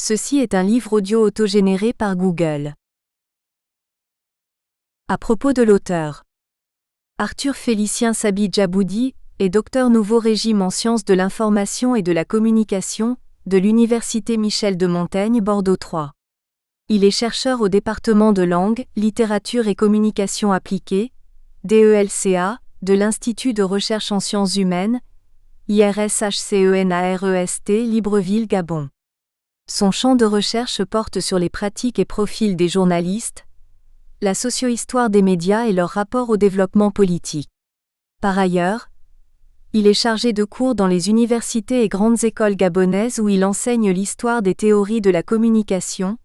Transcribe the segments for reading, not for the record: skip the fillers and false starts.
Ceci est un livre audio autogénéré par Google. À propos de l'auteur. Arthur Félicien Sabi Djaboudi est docteur nouveau régime en sciences de l'information et de la communication, de l'Université Michel de Montaigne Bordeaux 3. Il est chercheur au département de langue, littérature et communication appliquée, DELCA, de l'Institut de recherche en sciences humaines, IRSHCENAREST Libreville Gabon. Son champ de recherche porte sur les pratiques et profils des journalistes, la socio-histoire des médias et leur rapport au développement politique. Par ailleurs, il est chargé de cours dans les universités et grandes écoles gabonaises où il enseigne l'histoire des théories de la communication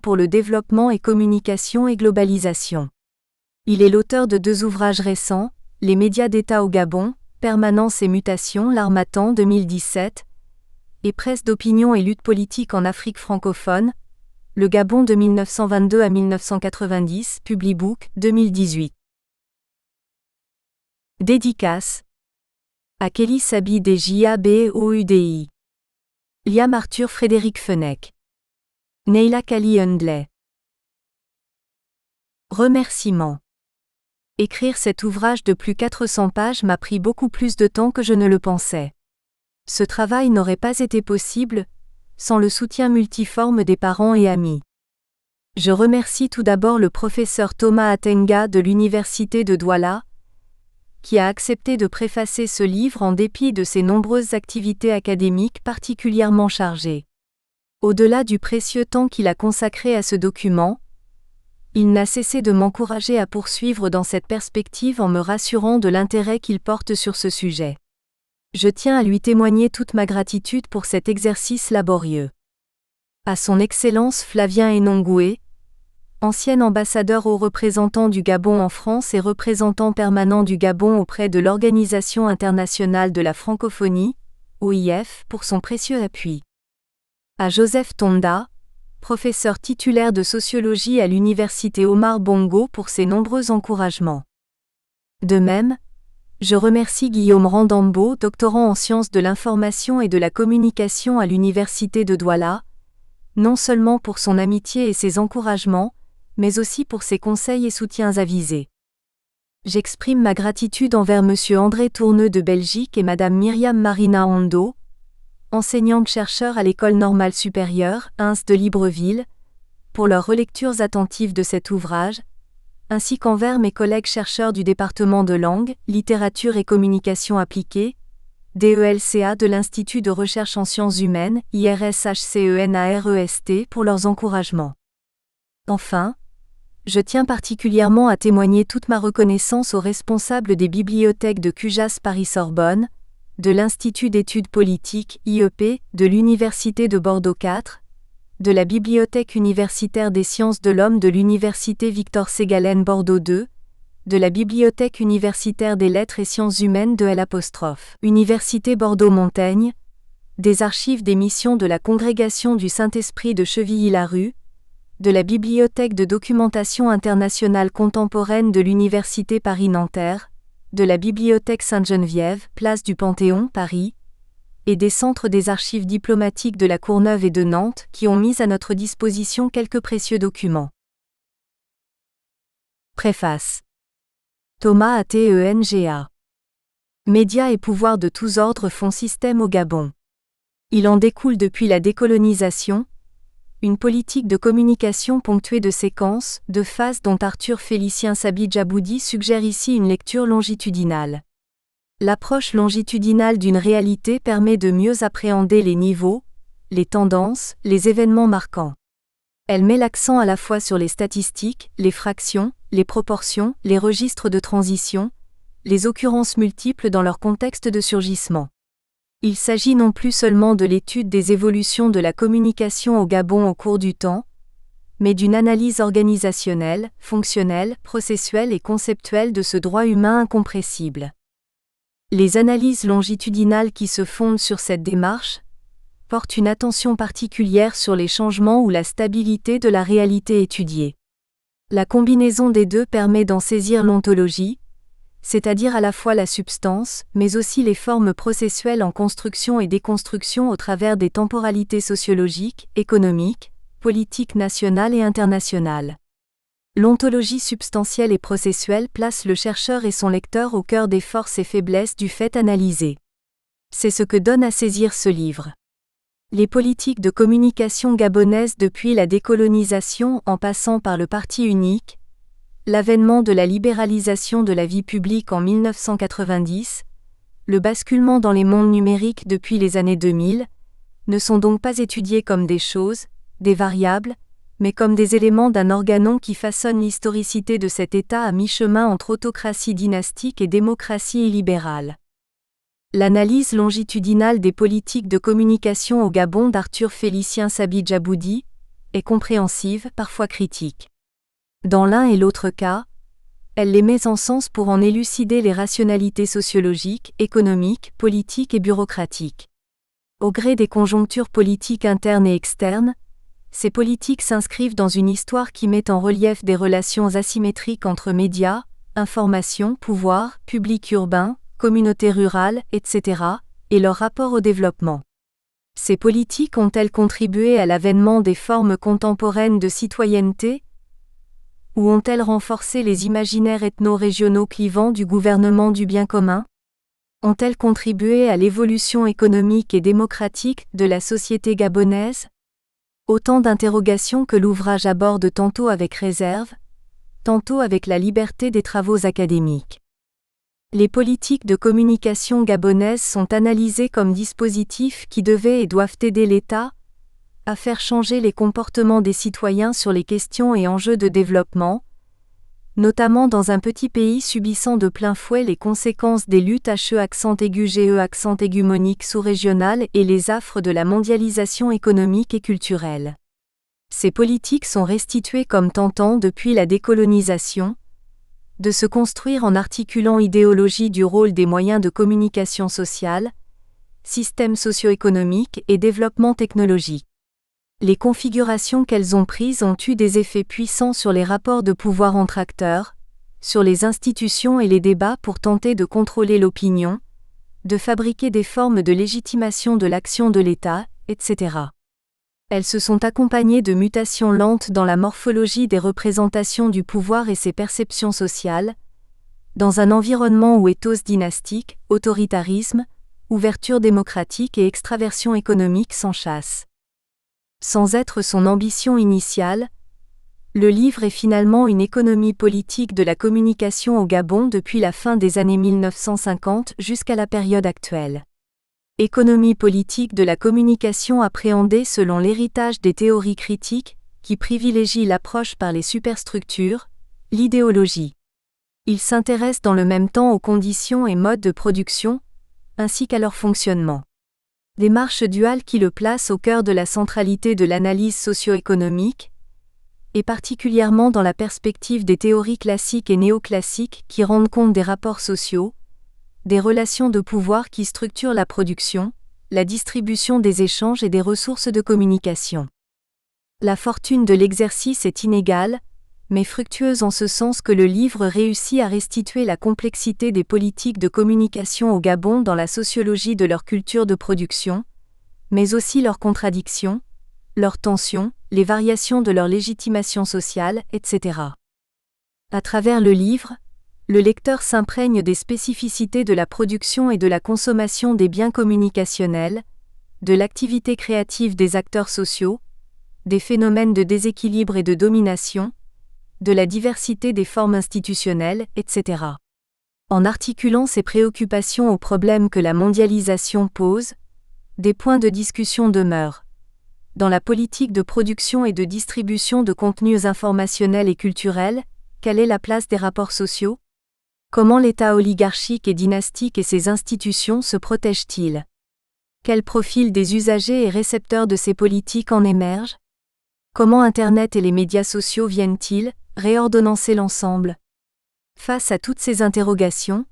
pour le développement et communication et globalisation. Il est l'auteur de 2 ouvrages récents, Les médias d'État au Gabon, Permanence et mutation l'Harmattan 2017, et Presse d'opinion et lutte politique en Afrique francophone, Le Gabon de 1922 à 1990, Publibook, 2018. Dédicace à Kelly Sabi des JABOUDI. Liam Arthur Frédéric Fenech. Neila Kali Hundley. Remerciements. Écrire cet ouvrage de plus 400 pages m'a pris beaucoup plus de temps que je ne le pensais. Ce travail n'aurait pas été possible sans le soutien multiforme des parents et amis. Je remercie tout d'abord le professeur Thomas Atenga de l'Université de Douala, qui a accepté de préfacer ce livre en dépit de ses nombreuses activités académiques particulièrement chargées. Au-delà du précieux temps qu'il a consacré à ce document, il n'a cessé de m'encourager à poursuivre dans cette perspective en me rassurant de l'intérêt qu'il porte sur ce sujet. Je tiens à lui témoigner toute ma gratitude pour cet exercice laborieux. À son Excellence Flavien Enongoué, ancien ambassadeur haut représentant du Gabon en France et représentant permanent du Gabon auprès de l'Organisation internationale de la francophonie, OIF, pour son précieux appui. À Joseph Tonda, professeur titulaire de sociologie à l'Université Omar Bongo pour ses nombreux encouragements. De même, je remercie Guillaume Randambo, doctorant en sciences de l'information et de la communication à l'Université de Douala, non seulement pour son amitié et ses encouragements, mais aussi pour ses conseils et soutiens avisés. J'exprime ma gratitude envers M. André Tourneux de Belgique et Mme Myriam Marina Hondo, enseignante-chercheur à l'École normale supérieure, INS de Libreville, pour leurs relectures attentives de cet ouvrage, ainsi qu'envers mes collègues chercheurs du département de langue, littérature et communication appliquée, DELCA de l'Institut de recherche en sciences humaines, IRSHCENAREST pour leurs encouragements. Enfin, je tiens particulièrement à témoigner toute ma reconnaissance aux responsables des bibliothèques de CUJAS Paris-Sorbonne, de l'Institut d'études politiques, IEP, de l'Université de Bordeaux 4, de la Bibliothèque universitaire des sciences de l'homme de l'Université Victor Ségalen Bordeaux 2, de la Bibliothèque universitaire des lettres et sciences humaines de Université Bordeaux-Montaigne, des archives des missions de la Congrégation du Saint-Esprit de Chevilly-Larue, de la Bibliothèque de documentation internationale contemporaine de l'Université Paris-Nanterre, de la Bibliothèque Sainte-Geneviève, place du Panthéon, Paris, et des centres des archives diplomatiques de la Courneuve et de Nantes qui ont mis à notre disposition quelques précieux documents. Préface. Thomas Atenga. Médias et pouvoirs de tous ordres font système au Gabon. Il en découle depuis la décolonisation une politique de communication ponctuée de séquences, de phases dont Arthur Félicien Sabi Djaboudi suggère ici une lecture longitudinale. L'approche longitudinale d'une réalité permet de mieux appréhender les niveaux, les tendances, les événements marquants. Elle met l'accent à la fois sur les statistiques, les fractions, les proportions, les registres de transition, les occurrences multiples dans leur contexte de surgissement. Il s'agit non plus seulement de l'étude des évolutions de la communication au Gabon au cours du temps, mais d'une analyse organisationnelle, fonctionnelle, processuelle et conceptuelle de ce droit humain incompressible. Les analyses longitudinales qui se fondent sur cette démarche portent une attention particulière sur les changements ou la stabilité de la réalité étudiée. La combinaison des deux permet d'en saisir l'ontologie, c'est-à-dire à la fois la substance, mais aussi les formes processuelles en construction et déconstruction au travers des temporalités sociologiques, économiques, politiques nationales et internationales. L'ontologie substantielle et processuelle place le chercheur et son lecteur au cœur des forces et faiblesses du fait analysé. C'est ce que donne à saisir ce livre. Les politiques de communication gabonaises depuis la décolonisation en passant par le parti unique, l'avènement de la libéralisation de la vie publique en 1990, le basculement dans les mondes numériques depuis les années 2000, ne sont donc pas étudiés comme des choses, des variables, mais comme des éléments d'un organon qui façonne l'historicité de cet État à mi-chemin entre autocratie dynastique et démocratie illibérale. L'analyse longitudinale des politiques de communication au Gabon d'Arthur Félicien Sabi Djaboudi est compréhensive, parfois critique. Dans l'un et l'autre cas, elle les met en sens pour en élucider les rationalités sociologiques, économiques, politiques et bureaucratiques. Au gré des conjonctures politiques internes et externes, ces politiques s'inscrivent dans une histoire qui met en relief des relations asymétriques entre médias, information, pouvoir, public urbain, communauté rurale, etc., et leur rapport au développement. Ces politiques ont-elles contribué à l'avènement des formes contemporaines de citoyenneté ? Ou ont-elles renforcé les imaginaires ethno-régionaux clivants du gouvernement du bien commun ? Ont-elles contribué à l'évolution économique et démocratique de la société gabonaise ? Autant d'interrogations que l'ouvrage aborde tantôt avec réserve, tantôt avec la liberté des travaux académiques. Les politiques de communication gabonaises sont analysées comme dispositifs qui devaient et doivent aider l'État à faire changer les comportements des citoyens sur les questions et enjeux de développement, notamment dans un petit pays subissant de plein fouet les conséquences des luttes HE monique sous-régionales et les affres de la mondialisation économique et culturelle. Ces politiques sont restituées comme tentant depuis la décolonisation, de se construire en articulant idéologie du rôle des moyens de communication sociale, système socio-économique et développement technologique. Les configurations qu'elles ont prises ont eu des effets puissants sur les rapports de pouvoir entre acteurs, sur les institutions et les débats pour tenter de contrôler l'opinion, de fabriquer des formes de légitimation de l'action de l'État, etc. Elles se sont accompagnées de mutations lentes dans la morphologie des représentations du pouvoir et ses perceptions sociales, dans un environnement où éthos dynastique, autoritarisme, ouverture démocratique et extraversion économique s'enchâssent. Sans être son ambition initiale, le livre est finalement une économie politique de la communication au Gabon depuis la fin des années 1950 jusqu'à la période actuelle. Économie politique de la communication appréhendée selon l'héritage des théories critiques, qui privilégient l'approche par les superstructures, l'idéologie. Il s'intéresse dans le même temps aux conditions et modes de production, ainsi qu'à leur fonctionnement. Démarche duale qui le place au cœur de la centralité de l'analyse socio-économique, et particulièrement dans la perspective des théories classiques et néoclassiques qui rendent compte des rapports sociaux, des relations de pouvoir qui structurent la production, la distribution des échanges et des ressources de communication. La fortune de l'exercice est inégale, mais fructueuse en ce sens que le livre réussit à restituer la complexité des politiques de communication au Gabon dans la sociologie de leur culture de production, mais aussi leurs contradictions, leurs tensions, les variations de leur légitimation sociale, etc. À travers le livre, le lecteur s'imprègne des spécificités de la production et de la consommation des biens communicationnels, de l'activité créative des acteurs sociaux, des phénomènes de déséquilibre et de domination, de la diversité des formes institutionnelles, etc. En articulant ces préoccupations aux problèmes que la mondialisation pose, des points de discussion demeurent. Dans la politique de production et de distribution de contenus informationnels et culturels, quelle est la place des rapports sociaux ? Comment l'État oligarchique et dynastique et ses institutions se protègent-ils ? Quel profil des usagers et récepteurs de ces politiques en émerge ? Comment Internet et les médias sociaux viennent-ils réordonnancer l'ensemble ? Face à toutes ces interrogations,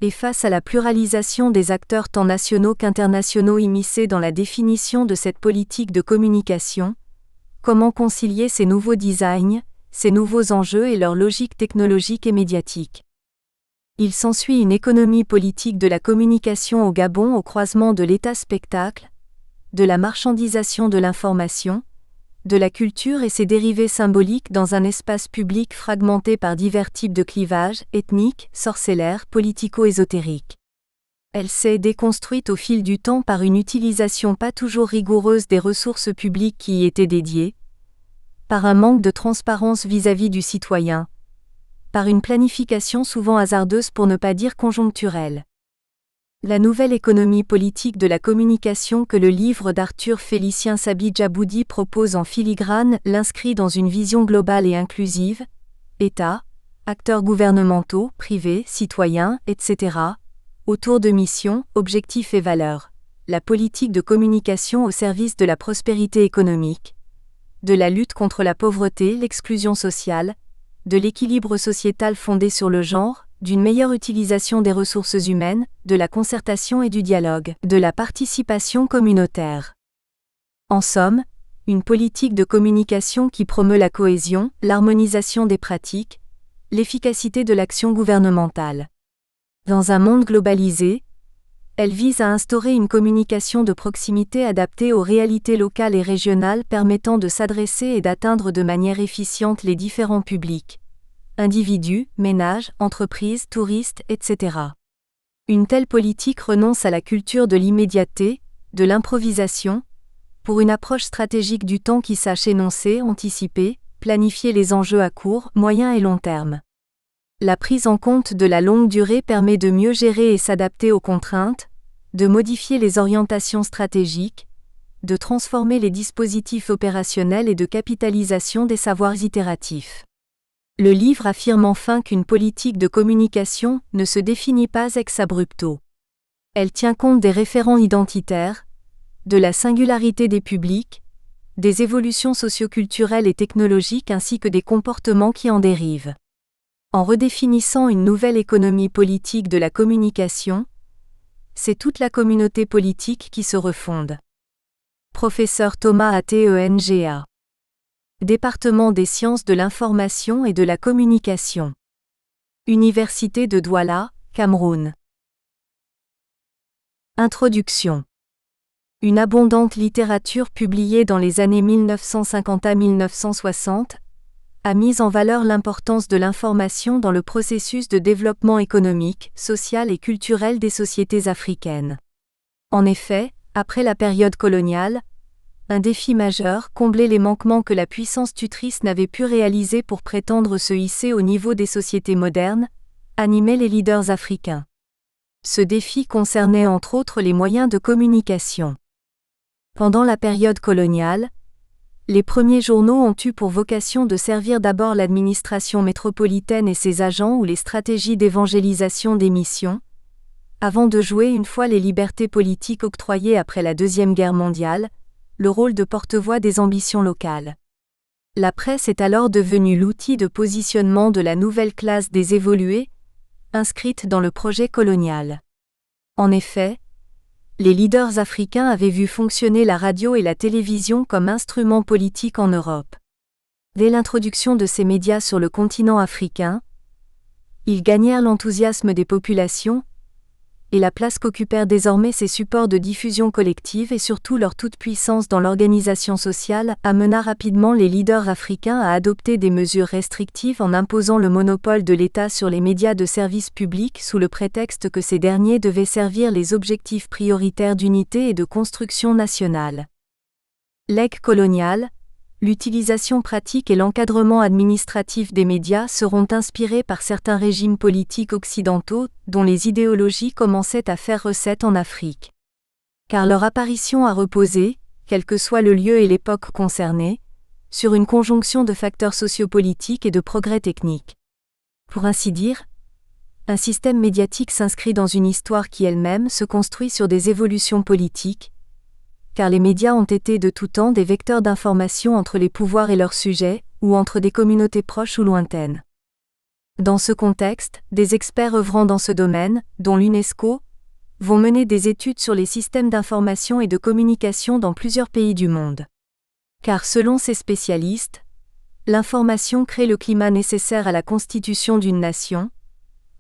et face à la pluralisation des acteurs tant nationaux qu'internationaux immiscés dans la définition de cette politique de communication, comment concilier ces nouveaux designs, ces nouveaux enjeux et leur logique technologique et médiatique ? Il s'ensuit une économie politique de la communication au Gabon au croisement de l'État-spectacle, de la marchandisation de l'information, de la culture et ses dérivés symboliques dans un espace public fragmenté par divers types de clivages, ethniques, sorcellaires, politico-ésotériques. Elle s'est déconstruite au fil du temps par une utilisation pas toujours rigoureuse des ressources publiques qui y étaient dédiées, par un manque de transparence vis-à-vis du citoyen, par une planification souvent hasardeuse pour ne pas dire conjoncturelle. La nouvelle économie politique de la communication que le livre d'Arthur Félicien Sabi-Djaboudi propose en filigrane l'inscrit dans une vision globale et inclusive, État, acteurs gouvernementaux, privés, citoyens, etc., autour de missions, objectifs et valeurs, la politique de communication au service de la prospérité économique, de la lutte contre la pauvreté, l'exclusion sociale, de l'équilibre sociétal fondé sur le genre, d'une meilleure utilisation des ressources humaines, de la concertation et du dialogue, de la participation communautaire. En somme, une politique de communication qui promeut la cohésion, l'harmonisation des pratiques, l'efficacité de l'action gouvernementale. Dans un monde globalisé, elle vise à instaurer une communication de proximité adaptée aux réalités locales et régionales permettant de s'adresser et d'atteindre de manière efficiente les différents publics, individus, ménages, entreprises, touristes, etc. Une telle politique renonce à la culture de l'immédiateté, de l'improvisation, pour une approche stratégique du temps qui sache énoncer, anticiper, planifier les enjeux à court, moyen et long terme. La prise en compte de la longue durée permet de mieux gérer et s'adapter aux contraintes, de modifier les orientations stratégiques, de transformer les dispositifs opérationnels et de capitalisation des savoirs itératifs. Le livre affirme enfin qu'une politique de communication ne se définit pas ex abrupto. Elle tient compte des référents identitaires, de la singularité des publics, des évolutions socioculturelles et technologiques ainsi que des comportements qui en dérivent. En redéfinissant une nouvelle économie politique de la communication, c'est toute la communauté politique qui se refonde. Professeur Thomas Atenga. Département des sciences de l'information et de la communication. Université de Douala, Cameroun. Introduction. Une abondante littérature publiée dans les années 1950 à 1960 a mis en valeur l'importance de l'information dans le processus de développement économique, social et culturel des sociétés africaines. En effet, après la période coloniale, un défi majeur, combler les manquements que la puissance tutrice n'avait pu réaliser pour prétendre se hisser au niveau des sociétés modernes, animait les leaders africains. Ce défi concernait entre autres les moyens de communication. Pendant la période coloniale, les premiers journaux ont eu pour vocation de servir d'abord l'administration métropolitaine et ses agents ou les stratégies d'évangélisation des missions, avant de jouer une fois les libertés politiques octroyées après la Deuxième Guerre mondiale, le rôle de porte-voix des ambitions locales. La presse est alors devenue l'outil de positionnement de la nouvelle classe des évolués, inscrite dans le projet colonial. En effet, les leaders africains avaient vu fonctionner la radio et la télévision comme instruments politiques en Europe. Dès l'introduction de ces médias sur le continent africain, ils gagnèrent l'enthousiasme des populations, et la place qu'occupèrent désormais ces supports de diffusion collective et surtout leur toute-puissance dans l'organisation sociale amena rapidement les leaders africains à adopter des mesures restrictives en imposant le monopole de l'État sur les médias de service public sous le prétexte que ces derniers devaient servir les objectifs prioritaires d'unité et de construction nationale. Legs colonial, l'utilisation pratique et l'encadrement administratif des médias seront inspirés par certains régimes politiques occidentaux dont les idéologies commençaient à faire recette en Afrique. Car leur apparition a reposé, quel que soit le lieu et l'époque concernés, sur une conjonction de facteurs sociopolitiques et de progrès techniques. Pour ainsi dire, un système médiatique s'inscrit dans une histoire qui elle-même se construit sur des évolutions politiques, car les médias ont été de tout temps des vecteurs d'information entre les pouvoirs et leurs sujets, ou entre des communautés proches ou lointaines. Dans ce contexte, des experts œuvrant dans ce domaine, dont l'UNESCO, vont mener des études sur les systèmes d'information et de communication dans plusieurs pays du monde. Car selon ces spécialistes, l'information crée le climat nécessaire à la constitution d'une nation,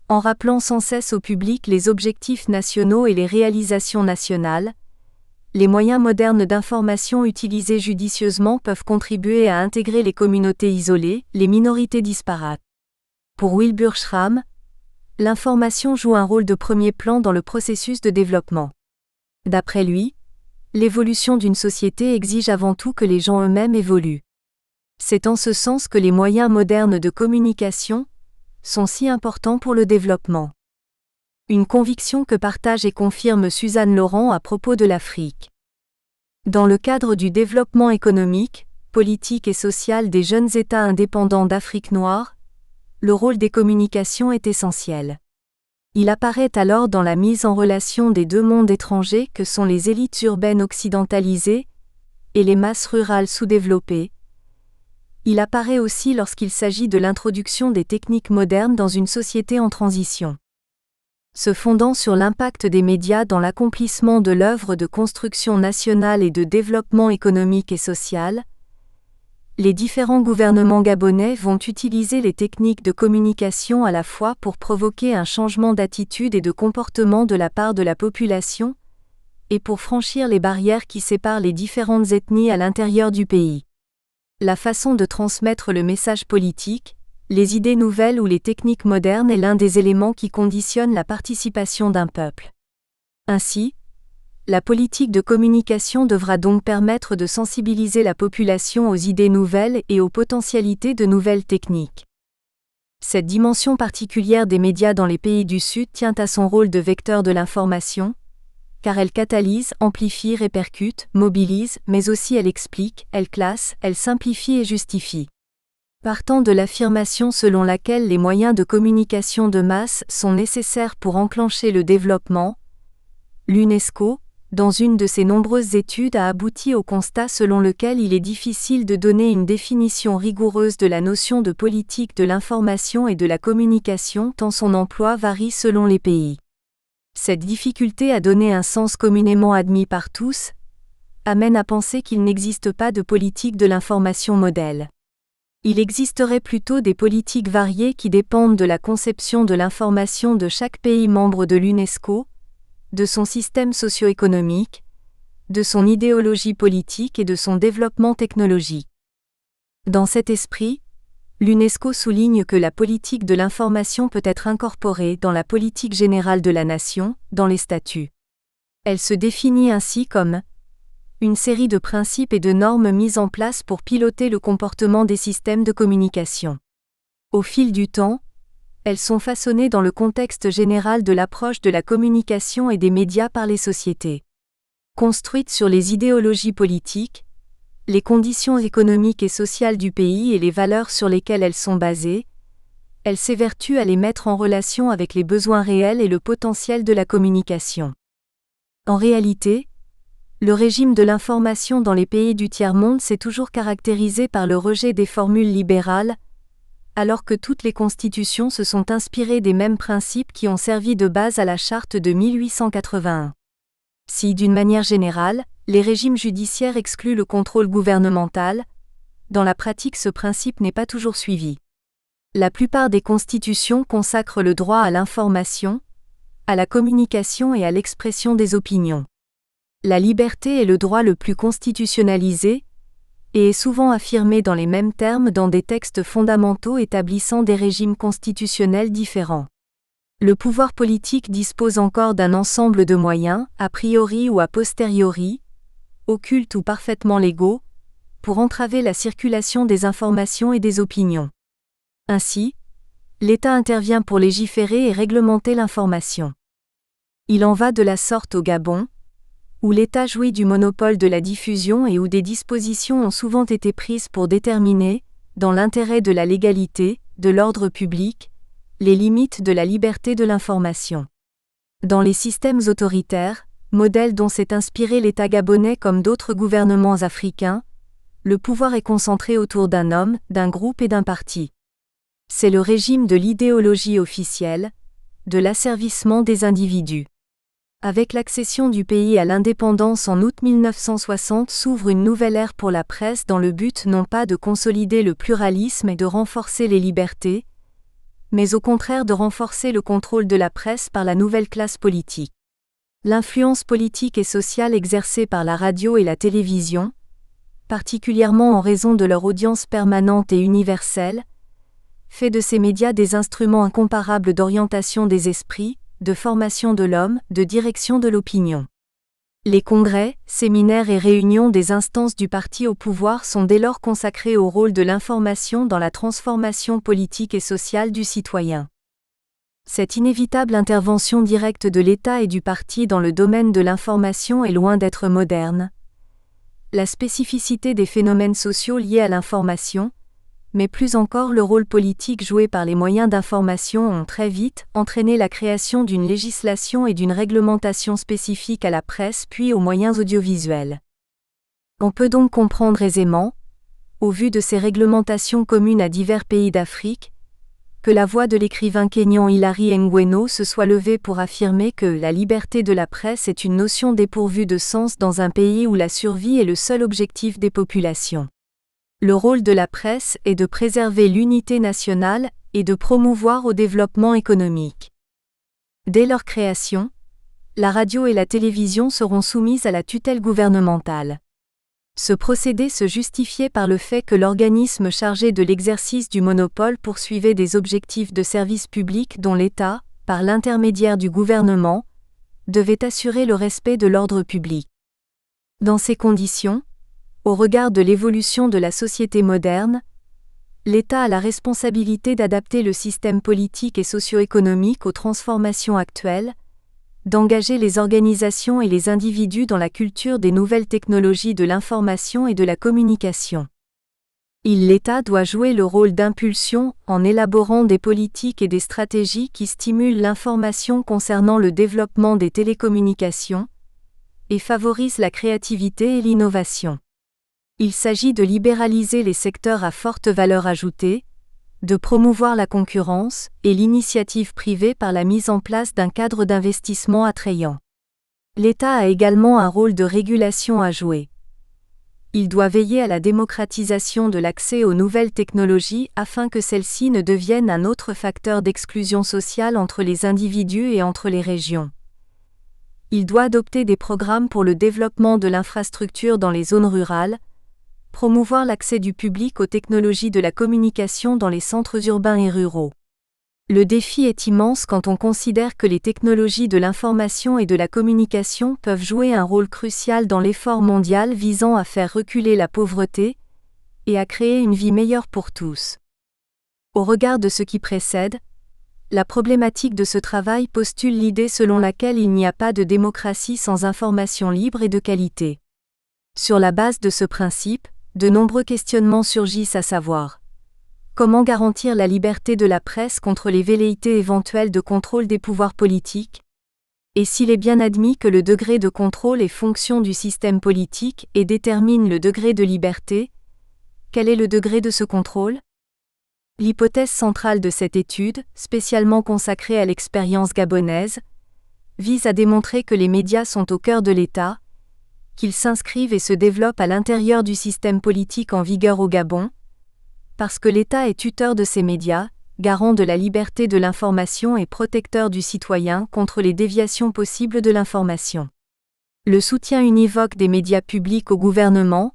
En rappelant sans cesse au public les objectifs nationaux et les réalisations nationales, les moyens modernes d'information utilisés judicieusement peuvent contribuer à intégrer les communautés isolées, les minorités disparates. Pour Wilbur Schramm, l'information joue un rôle de premier plan dans le processus de développement. D'après lui, l'évolution d'une société exige avant tout que les gens eux-mêmes évoluent. C'est en ce sens que les moyens modernes de communication sont si importants pour le développement. Une conviction que partage et confirme Suzanne Laurent à propos de l'Afrique. Dans le cadre du développement économique, politique et social des jeunes États indépendants d'Afrique noire, le rôle des communications est essentiel. Il apparaît alors dans la mise en relation des deux mondes étrangers que sont les élites urbaines occidentalisées et les masses rurales sous-développées. Il apparaît aussi lorsqu'il s'agit de l'introduction des techniques modernes dans une société en transition. Se fondant sur l'impact des médias dans l'accomplissement de l'œuvre de construction nationale et de développement économique et social, les différents gouvernements gabonais vont utiliser les techniques de communication à la fois pour provoquer un changement d'attitude et de comportement de la part de la population, et pour franchir les barrières qui séparent les différentes ethnies à l'intérieur du pays. La façon de transmettre le message politique, les idées nouvelles ou les techniques modernes est l'un des éléments qui conditionnent la participation d'un peuple. Ainsi, la politique de communication devra donc permettre de sensibiliser la population aux idées nouvelles et aux potentialités de nouvelles techniques. Cette dimension particulière des médias dans les pays du Sud tient à son rôle de vecteur de l'information, car elle catalyse, amplifie, répercute, mobilise, mais aussi elle explique, elle classe, elle simplifie et justifie. Partant de l'affirmation selon laquelle les moyens de communication de masse sont nécessaires pour enclencher le développement, l'UNESCO, dans une de ses nombreuses études, a abouti au constat selon lequel il est difficile de donner une définition rigoureuse de la notion de politique de l'information et de la communication tant son emploi varie selon les pays. Cette difficulté à donner un sens communément admis par tous amène à penser qu'il n'existe pas de politique de l'information modèle. Il existerait plutôt des politiques variées qui dépendent de la conception de l'information de chaque pays membre de l'UNESCO, de son système socio-économique, de son idéologie politique et de son développement technologique. Dans cet esprit, l'UNESCO souligne que la politique de l'information peut être incorporée dans la politique générale de la nation, dans les statuts. Elle se définit ainsi comme une série de principes et de normes mises en place pour piloter le comportement des systèmes de communication. Au fil du temps, elles sont façonnées dans le contexte général de l'approche de la communication et des médias par les sociétés. Construites sur les idéologies politiques, les conditions économiques et sociales du pays et les valeurs sur lesquelles elles sont basées, elles s'évertuent à les mettre en relation avec les besoins réels et le potentiel de la communication. En réalité, le régime de l'information dans les pays du tiers-monde s'est toujours caractérisé par le rejet des formules libérales, alors que toutes les constitutions se sont inspirées des mêmes principes qui ont servi de base à la Charte de 1881. Si, d'une manière générale, les régimes judiciaires excluent le contrôle gouvernemental, dans la pratique ce principe n'est pas toujours suivi. La plupart des constitutions consacrent le droit à l'information, à la communication et à l'expression des opinions. La liberté est le droit le plus constitutionnalisé, et est souvent affirmé dans les mêmes termes dans des textes fondamentaux établissant des régimes constitutionnels différents. Le pouvoir politique dispose encore d'un ensemble de moyens, a priori ou a posteriori, occultes ou parfaitement légaux, pour entraver la circulation des informations et des opinions. Ainsi, l'État intervient pour légiférer et réglementer l'information. Il en va de la sorte au Gabon, où l'État jouit du monopole de la diffusion et où des dispositions ont souvent été prises pour déterminer, dans l'intérêt de la légalité, de l'ordre public, les limites de la liberté de l'information. Dans les systèmes autoritaires, modèle dont s'est inspiré l'État gabonais comme d'autres gouvernements africains, le pouvoir est concentré autour d'un homme, d'un groupe et d'un parti. C'est le régime de l'idéologie officielle, de l'asservissement des individus. Avec l'accession du pays à l'indépendance en août 1960 s'ouvre une nouvelle ère pour la presse dans le but non pas de consolider le pluralisme et de renforcer les libertés, mais au contraire de renforcer le contrôle de la presse par la nouvelle classe politique. L'influence politique et sociale exercée par la radio et la télévision, particulièrement en raison de leur audience permanente et universelle, fait de ces médias des instruments incomparables d'orientation des esprits, de formation de l'homme, de direction de l'opinion. Les congrès, séminaires et réunions des instances du parti au pouvoir sont dès lors consacrés au rôle de l'information dans la transformation politique et sociale du citoyen. Cette inévitable intervention directe de l'État et du parti dans le domaine de l'information est loin d'être moderne. La spécificité des phénomènes sociaux liés à l'information, mais plus encore le rôle politique joué par les moyens d'information ont très vite entraîné la création d'une législation et d'une réglementation spécifiques à la presse puis aux moyens audiovisuels. On peut donc comprendre aisément, au vu de ces réglementations communes à divers pays d'Afrique, que la voix de l'écrivain kényan Hilary Ngweno se soit levée pour affirmer que la liberté de la presse est une notion dépourvue de sens dans un pays où la survie est le seul objectif des populations. Le rôle de la presse est de préserver l'unité nationale et de promouvoir au développement économique. Dès leur création, la radio et la télévision seront soumises à la tutelle gouvernementale. Ce procédé se justifiait par le fait que l'organisme chargé de l'exercice du monopole poursuivait des objectifs de service public dont l'État, par l'intermédiaire du gouvernement, devait assurer le respect de l'ordre public. Dans ces conditions, au regard de l'évolution de la société moderne, l'État a la responsabilité d'adapter le système politique et socio-économique aux transformations actuelles, d'engager les organisations et les individus dans la culture des nouvelles technologies de l'information et de la communication. L'État doit jouer le rôle d'impulsion en élaborant des politiques et des stratégies qui stimulent l'information concernant le développement des télécommunications et favorisent la créativité et l'innovation. Il s'agit de libéraliser les secteurs à forte valeur ajoutée, de promouvoir la concurrence et l'initiative privée par la mise en place d'un cadre d'investissement attrayant. L'État a également un rôle de régulation à jouer. Il doit veiller à la démocratisation de l'accès aux nouvelles technologies afin que celles-ci ne deviennent un autre facteur d'exclusion sociale entre les individus et entre les régions. Il doit adopter des programmes pour le développement de l'infrastructure dans les zones rurales, promouvoir l'accès du public aux technologies de la communication dans les centres urbains et ruraux. Le défi est immense quand on considère que les technologies de l'information et de la communication peuvent jouer un rôle crucial dans l'effort mondial visant à faire reculer la pauvreté et à créer une vie meilleure pour tous. Au regard de ce qui précède, la problématique de ce travail postule l'idée selon laquelle il n'y a pas de démocratie sans information libre et de qualité. Sur la base de ce principe, de nombreux questionnements surgissent à savoir: comment garantir la liberté de la presse contre les velléités éventuelles de contrôle des pouvoirs politiques? Et s'il est bien admis que le degré de contrôle est fonction du système politique et détermine le degré de liberté, quel est le degré de ce contrôle? L'hypothèse centrale de cette étude, spécialement consacrée à l'expérience gabonaise, vise à démontrer que les médias sont au cœur de l'État, qu'ils s'inscrivent et se développent à l'intérieur du système politique en vigueur au Gabon, parce que l'État est tuteur de ces médias, garant de la liberté de l'information et protecteur du citoyen contre les déviations possibles de l'information. Le soutien univoque des médias publics au gouvernement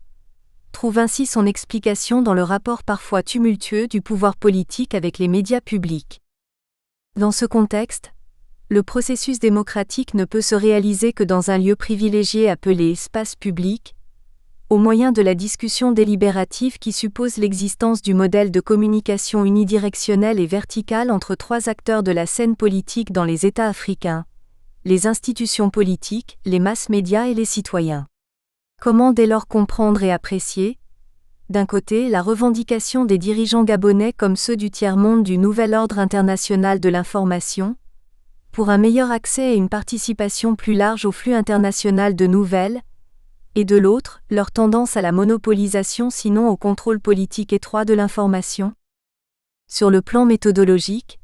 trouve ainsi son explication dans le rapport parfois tumultueux du pouvoir politique avec les médias publics. Dans ce contexte, le processus démocratique ne peut se réaliser que dans un lieu privilégié appelé espace public, au moyen de la discussion délibérative qui suppose l'existence du modèle de communication unidirectionnelle et verticale entre trois acteurs de la scène politique dans les États africains: les institutions politiques, les masses médias et les citoyens. Comment dès lors comprendre et apprécier, d'un côté, la revendication des dirigeants gabonais comme ceux du tiers-monde du nouvel ordre international de l'information, pour un meilleur accès et une participation plus large au flux international de nouvelles, et de l'autre, leur tendance à la monopolisation sinon au contrôle politique étroit de l'information? Sur le plan méthodologique,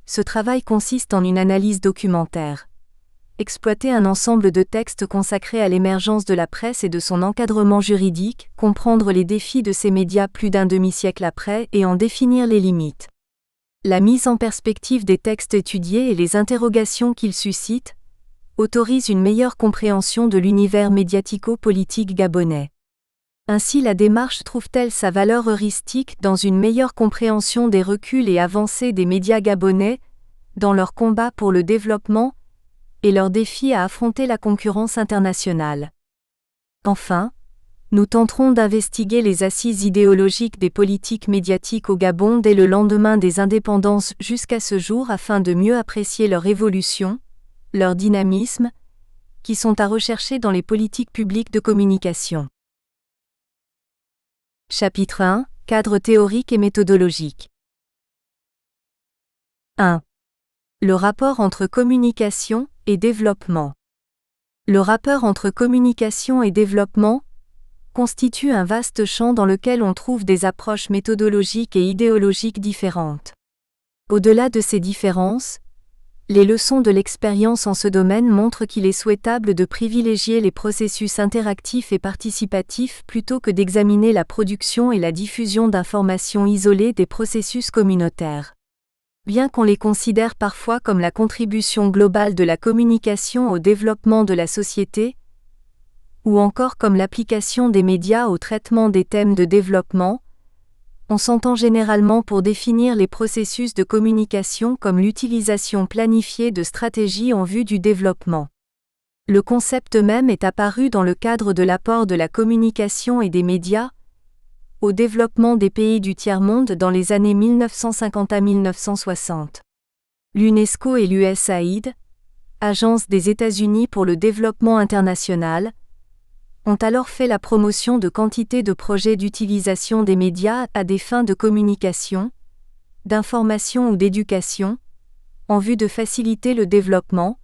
ce travail consiste en une analyse documentaire. Exploiter un ensemble de textes consacrés à l'émergence de la presse et de son encadrement juridique, comprendre les défis de ces médias plus d'un demi-siècle après et en définir les limites. La mise en perspective des textes étudiés et les interrogations qu'ils suscitent autorisent une meilleure compréhension de l'univers médiatico-politique gabonais. Ainsi la démarche trouve-t-elle sa valeur heuristique dans une meilleure compréhension des reculs et avancées des médias gabonais, dans leur combat pour le développement et leur défi à affronter la concurrence internationale. Enfin, nous tenterons d'investiguer les assises idéologiques des politiques médiatiques au Gabon dès le lendemain des indépendances jusqu'à ce jour afin de mieux apprécier leur évolution, leur dynamisme, qui sont à rechercher dans les politiques publiques de communication. Chapitre 1 – Cadre théorique et méthodologique. 1. Le rapport entre communication et développement. Le rapport entre communication et développement constitue un vaste champ dans lequel on trouve des approches méthodologiques et idéologiques différentes. Au-delà de ces différences, les leçons de l'expérience en ce domaine montrent qu'il est souhaitable de privilégier les processus interactifs et participatifs plutôt que d'examiner la production et la diffusion d'informations isolées des processus communautaires. Bien qu'on les considère parfois comme la contribution globale de la communication au développement de la société, ou encore comme l'application des médias au traitement des thèmes de développement, on s'entend généralement pour définir les processus de communication comme l'utilisation planifiée de stratégies en vue du développement. Le concept même est apparu dans le cadre de l'apport de la communication et des médias au développement des pays du tiers-monde dans les années 1950 à 1960. L'UNESCO et l'USAID, Agence des États-Unis pour le développement international, ont alors fait la promotion de quantité de projets d'utilisation des médias à des fins de communication, d'information ou d'éducation, en vue de faciliter le développement,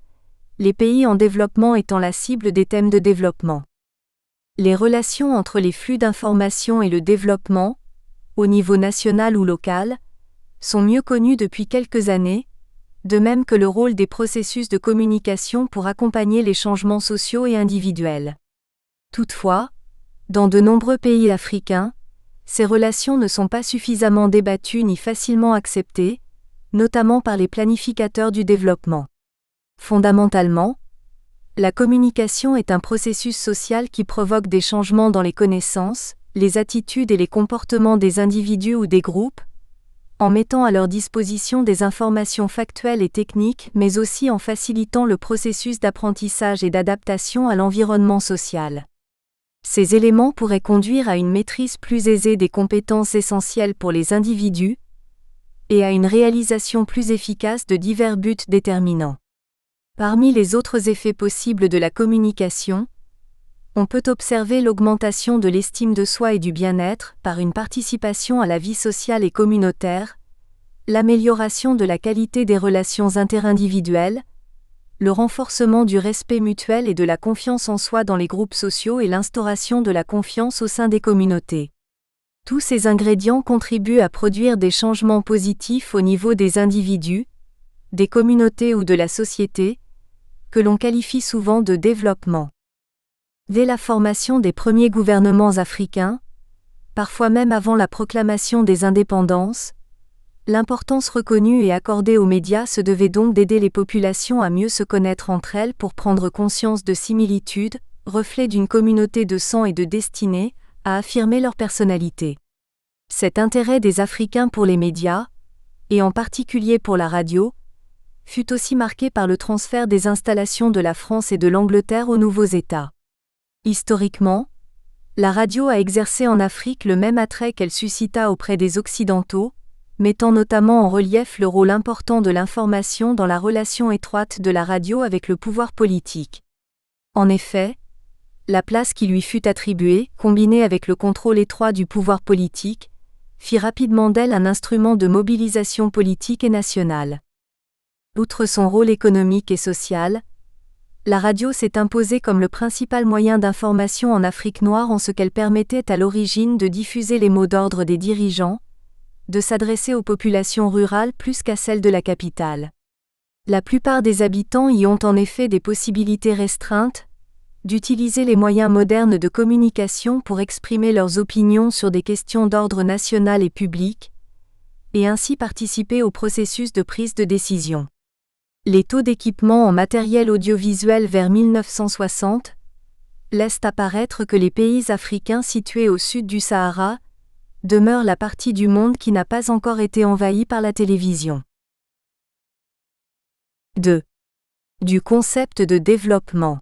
les pays en développement étant la cible des thèmes de développement. Les relations entre les flux d'information et le développement, au niveau national ou local, sont mieux connues depuis quelques années, de même que le rôle des processus de communication pour accompagner les changements sociaux et individuels. Toutefois, dans de nombreux pays africains, ces relations ne sont pas suffisamment débattues ni facilement acceptées, notamment par les planificateurs du développement. Fondamentalement, la communication est un processus social qui provoque des changements dans les connaissances, les attitudes et les comportements des individus ou des groupes, en mettant à leur disposition des informations factuelles et techniques mais aussi en facilitant le processus d'apprentissage et d'adaptation à l'environnement social. Ces éléments pourraient conduire à une maîtrise plus aisée des compétences essentielles pour les individus et à une réalisation plus efficace de divers buts déterminants. Parmi les autres effets possibles de la communication, on peut observer l'augmentation de l'estime de soi et du bien-être par une participation à la vie sociale et communautaire, l'amélioration de la qualité des relations interindividuelles, le renforcement du respect mutuel et de la confiance en soi dans les groupes sociaux et l'instauration de la confiance au sein des communautés. Tous ces ingrédients contribuent à produire des changements positifs au niveau des individus, des communautés ou de la société, que l'on qualifie souvent de développement. Dès la formation des premiers gouvernements africains, parfois même avant la proclamation des indépendances, l'importance reconnue et accordée aux médias se devait donc d'aider les populations à mieux se connaître entre elles pour prendre conscience de similitudes, reflets d'une communauté de sang et de destinée, à affirmer leur personnalité. Cet intérêt des Africains pour les médias, et en particulier pour la radio, fut aussi marqué par le transfert des installations de la France et de l'Angleterre aux nouveaux États. Historiquement, la radio a exercé en Afrique le même attrait qu'elle suscita auprès des Occidentaux, mettant notamment en relief le rôle important de l'information dans la relation étroite de la radio avec le pouvoir politique. En effet, la place qui lui fut attribuée, combinée avec le contrôle étroit du pouvoir politique, fit rapidement d'elle un instrument de mobilisation politique et nationale. Outre son rôle économique et social, la radio s'est imposée comme le principal moyen d'information en Afrique noire en ce qu'elle permettait à l'origine de diffuser les mots d'ordre des dirigeants, de s'adresser aux populations rurales plus qu'à celles de la capitale. La plupart des habitants y ont en effet des possibilités restreintes d'utiliser les moyens modernes de communication pour exprimer leurs opinions sur des questions d'ordre national et public, et ainsi participer au processus de prise de décision. Les taux d'équipement en matériel audiovisuel vers 1960 laissent apparaître que les pays africains situés au sud du Sahara demeurent la partie du monde qui n'a pas encore été envahie par la télévision. 2. Du concept de développement.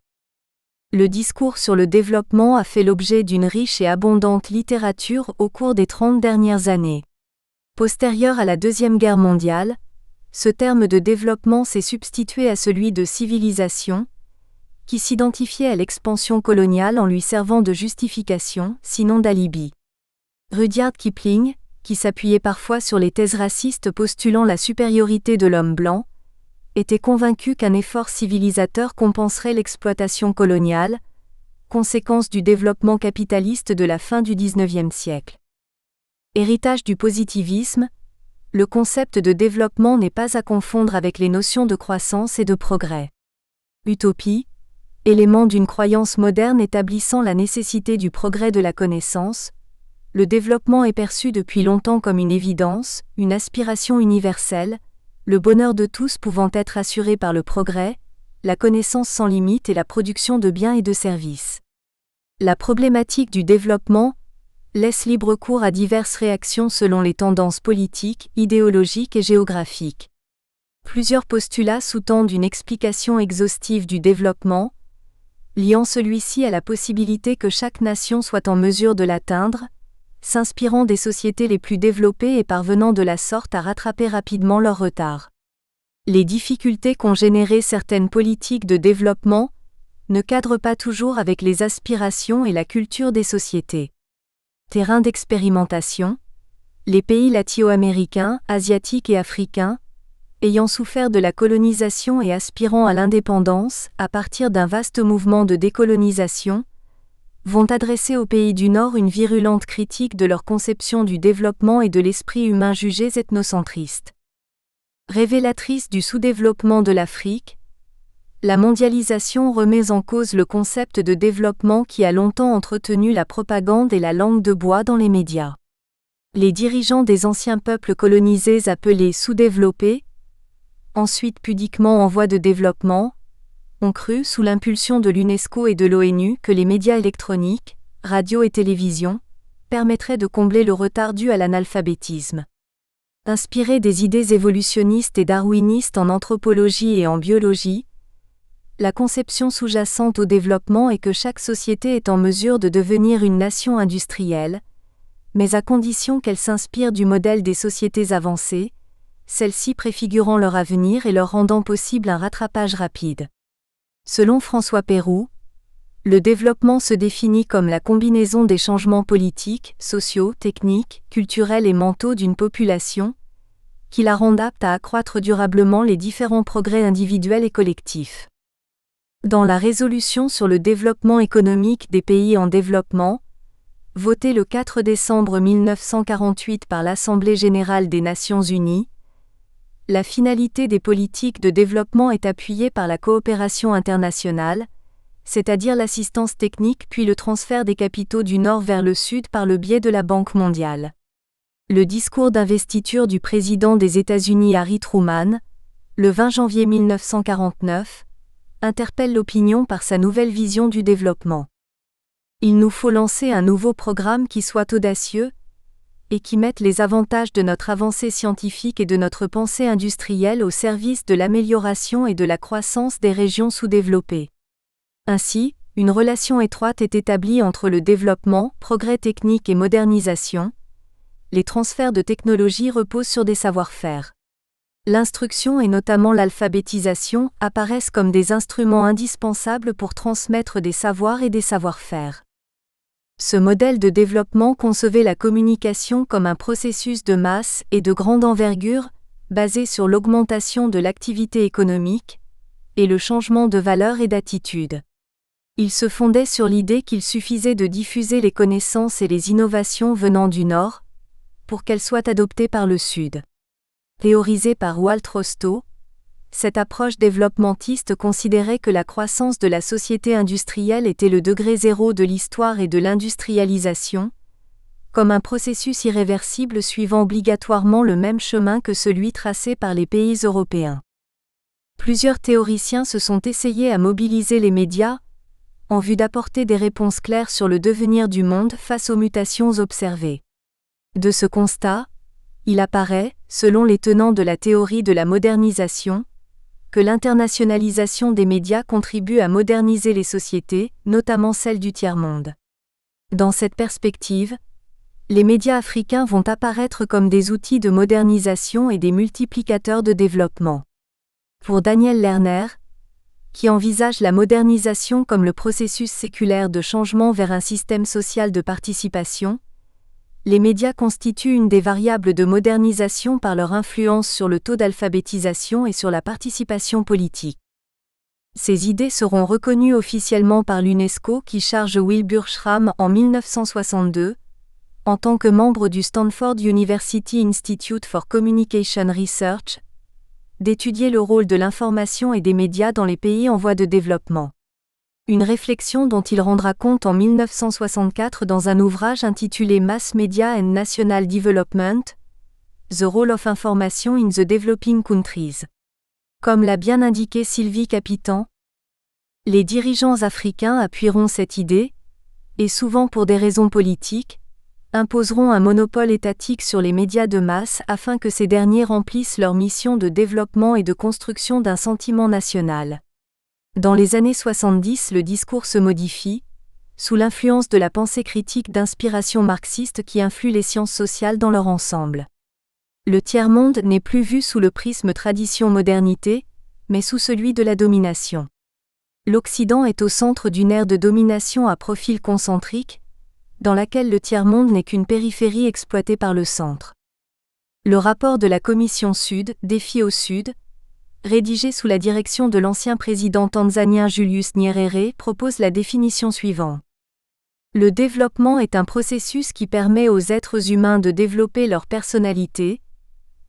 Le discours sur le développement a fait l'objet d'une riche et abondante littérature au cours des 30 dernières années. Postérieur à la Deuxième Guerre mondiale, ce terme de développement s'est substitué à celui de civilisation, qui s'identifiait à l'expansion coloniale en lui servant de justification, sinon d'alibi. Rudyard Kipling, qui s'appuyait parfois sur les thèses racistes postulant la supériorité de l'homme blanc, était convaincu qu'un effort civilisateur compenserait l'exploitation coloniale, conséquence du développement capitaliste de la fin du XIXe siècle. Héritage du positivisme, le concept de développement n'est pas à confondre avec les notions de croissance et de progrès. Utopie, élément d'une croyance moderne établissant la nécessité du progrès de la connaissance, le développement est perçu depuis longtemps comme une évidence, une aspiration universelle, le bonheur de tous pouvant être assuré par le progrès, la connaissance sans limite et la production de biens et de services. La problématique du développement laisse libre cours à diverses réactions selon les tendances politiques, idéologiques et géographiques. Plusieurs postulats sous-tendent une explication exhaustive du développement, liant celui-ci à la possibilité que chaque nation soit en mesure de l'atteindre, s'inspirant des sociétés les plus développées et parvenant de la sorte à rattraper rapidement leur retard. Les difficultés qu'ont générées certaines politiques de développement ne cadrent pas toujours avec les aspirations et la culture des sociétés. Terrain d'expérimentation, les pays latino-américains, asiatiques et africains, ayant souffert de la colonisation et aspirant à l'indépendance, à partir d'un vaste mouvement de décolonisation, vont adresser aux pays du Nord une virulente critique de leur conception du développement et de l'esprit humain jugés ethnocentristes. Révélatrice du sous-développement de l'Afrique, la mondialisation remet en cause le concept de développement qui a longtemps entretenu la propagande et la langue de bois dans les médias. Les dirigeants des anciens peuples colonisés appelés sous-développés, ensuite pudiquement en voie de développement, ont cru, sous l'impulsion de l'UNESCO et de l'ONU, que les médias électroniques, radio et télévision, permettraient de combler le retard dû à l'analphabétisme. Inspirés des idées évolutionnistes et darwinistes en anthropologie et en biologie, la conception sous-jacente au développement est que chaque société est en mesure de devenir une nation industrielle, mais à condition qu'elle s'inspire du modèle des sociétés avancées, celles-ci préfigurant leur avenir et leur rendant possible un rattrapage rapide. Selon François Pérou, le développement se définit comme la combinaison des changements politiques, sociaux, techniques, culturels et mentaux d'une population, qui la rendent apte à accroître durablement les différents progrès individuels et collectifs. Dans la résolution sur le développement économique des pays en développement, votée le 4 décembre 1948 par l'Assemblée générale des Nations unies, la finalité des politiques de développement est appuyée par la coopération internationale, c'est-à-dire l'assistance technique puis le transfert des capitaux du Nord vers le Sud par le biais de la Banque mondiale. Le discours d'investiture du président des États-Unis Harry Truman, le 20 janvier 1949, interpelle l'opinion par sa nouvelle vision du développement. Il nous faut lancer un nouveau programme qui soit audacieux, et qui mette les avantages de notre avancée scientifique et de notre pensée industrielle au service de l'amélioration et de la croissance des régions sous-développées. Ainsi, une relation étroite est établie entre le développement, progrès technique et modernisation. Les transferts de technologie reposent sur des savoir-faire. L'instruction et notamment l'alphabétisation apparaissent comme des instruments indispensables pour transmettre des savoirs et des savoir-faire. Ce modèle de développement concevait la communication comme un processus de masse et de grande envergure, basé sur l'augmentation de l'activité économique et le changement de valeurs et d'attitude. Il se fondait sur l'idée qu'il suffisait de diffuser les connaissances et les innovations venant du Nord, pour qu'elles soient adoptées par le Sud. Théorisée par Walt Rostow, cette approche développementiste considérait que la croissance de la société industrielle était le degré zéro de l'histoire et de l'industrialisation, comme un processus irréversible suivant obligatoirement le même chemin que celui tracé par les pays européens. Plusieurs théoriciens se sont essayés à mobiliser les médias, en vue d'apporter des réponses claires sur le devenir du monde face aux mutations observées. De ce constat, il apparaît, selon les tenants de la théorie de la modernisation, que l'internationalisation des médias contribue à moderniser les sociétés, notamment celles du tiers-monde. Dans cette perspective, les médias africains vont apparaître comme des outils de modernisation et des multiplicateurs de développement. Pour Daniel Lerner, qui envisage la modernisation comme le processus séculaire de changement vers un système social de participation, les médias constituent une des variables de modernisation par leur influence sur le taux d'alphabétisation et sur la participation politique. Ces idées seront reconnues officiellement par l'UNESCO qui charge Wilbur Schramm en 1962, en tant que membre du Stanford University Institute for Communication Research, d'étudier le rôle de l'information et des médias dans les pays en voie de développement. Une réflexion dont il rendra compte en 1964 dans un ouvrage intitulé Mass Media and National Development, The Role of Information in the Developing Countries. Comme l'a bien indiqué Sylvie Capitan, les dirigeants africains appuieront cette idée, et souvent pour des raisons politiques, imposeront un monopole étatique sur les médias de masse afin que ces derniers remplissent leur mission de développement et de construction d'un sentiment national. Dans les années 70, le discours se modifie, sous l'influence de la pensée critique d'inspiration marxiste qui influe les sciences sociales dans leur ensemble. Le tiers-monde n'est plus vu sous le prisme tradition-modernité, mais sous celui de la domination. L'Occident est au centre d'une ère de domination à profil concentrique, dans laquelle le tiers-monde n'est qu'une périphérie exploitée par le centre. Le rapport de la Commission Sud, Défi au Sud, rédigé sous la direction de l'ancien président tanzanien Julius Nyerere, propose la définition suivante. Le développement est un processus qui permet aux êtres humains de développer leur personnalité,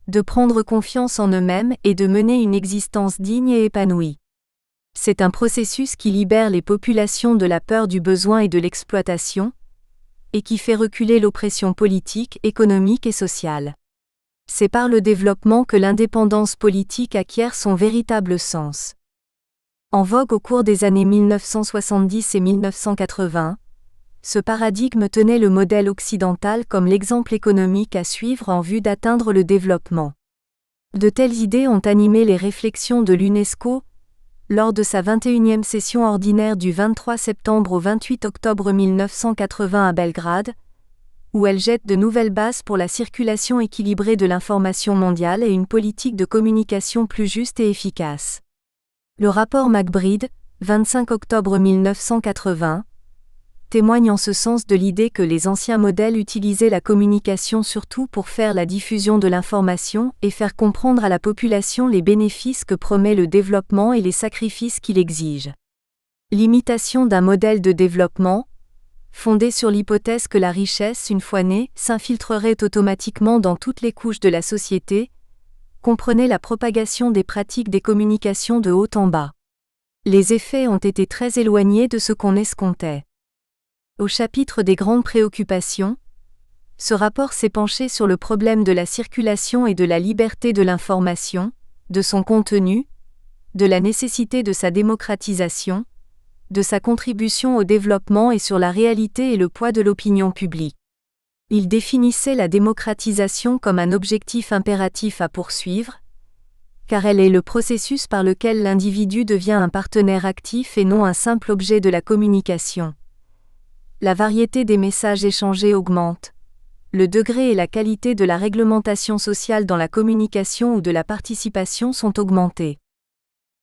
de prendre confiance en eux-mêmes et de mener une existence digne et épanouie. C'est un processus qui libère les populations de la peur du besoin et de l'exploitation, et qui fait reculer l'oppression politique, économique et sociale. C'est par le développement que l'indépendance politique acquiert son véritable sens. En vogue au cours des années 1970 et 1980, ce paradigme tenait le modèle occidental comme l'exemple économique à suivre en vue d'atteindre le développement. De telles idées ont animé les réflexions de l'UNESCO, lors de sa 21e session ordinaire du 23 septembre au 28 octobre 1980 à Belgrade, où elle jette de nouvelles bases pour la circulation équilibrée de l'information mondiale et une politique de communication plus juste et efficace. Le rapport MacBride, 25 octobre 1980, témoigne en ce sens de l'idée que les anciens modèles utilisaient la communication surtout pour faire la diffusion de l'information et faire comprendre à la population les bénéfices que promet le développement et les sacrifices qu'il exige. L'imitation d'un modèle de développement, fondé sur l'hypothèse que la richesse, une fois née, s'infiltrerait automatiquement dans toutes les couches de la société, comprenait la propagation des pratiques des communications de haut en bas. Les effets ont été très éloignés de ce qu'on escomptait. Au chapitre des grandes préoccupations, ce rapport s'est penché sur le problème de la circulation et de la liberté de l'information, de son contenu, de la nécessité de sa démocratisation, de sa contribution au développement et sur la réalité et le poids de l'opinion publique. Il définissait la démocratisation comme un objectif impératif à poursuivre, car elle est le processus par lequel l'individu devient un partenaire actif et non un simple objet de la communication. La variété des messages échangés augmente. Le degré et la qualité de la réglementation sociale dans la communication ou de la participation sont augmentés.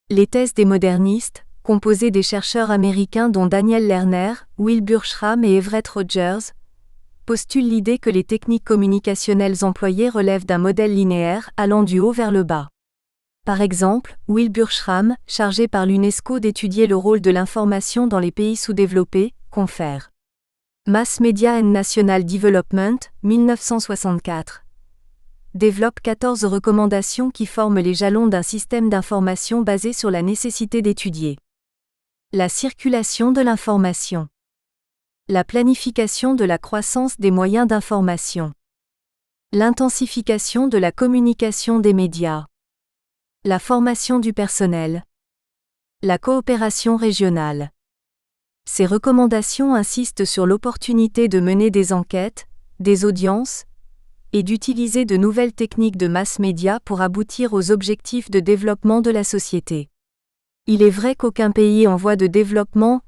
Les thèses des modernistes, composées des chercheurs américains dont Daniel Lerner, Wilbur Schramm et Everett Rogers, postulent l'idée que les techniques communicationnelles employées relèvent d'un modèle linéaire allant du haut vers le bas. Par exemple, Wilbur Schramm, chargé par l'UNESCO d'étudier le rôle de l'information dans les pays sous-développés, confère. Mass Media and National Development, 1964. Développe 14 recommandations qui forment les jalons d'un système d'information basé sur la nécessité d'étudier la circulation de l'information. La planification de la croissance des moyens d'information. L'intensification de la communication des médias. La formation du personnel. La coopération régionale. Ces recommandations insistent sur l'opportunité de mener des enquêtes, des audiences, et d'utiliser de nouvelles techniques de mass média pour aboutir aux objectifs de développement de la société. Il est vrai qu'aucun pays en voie de développement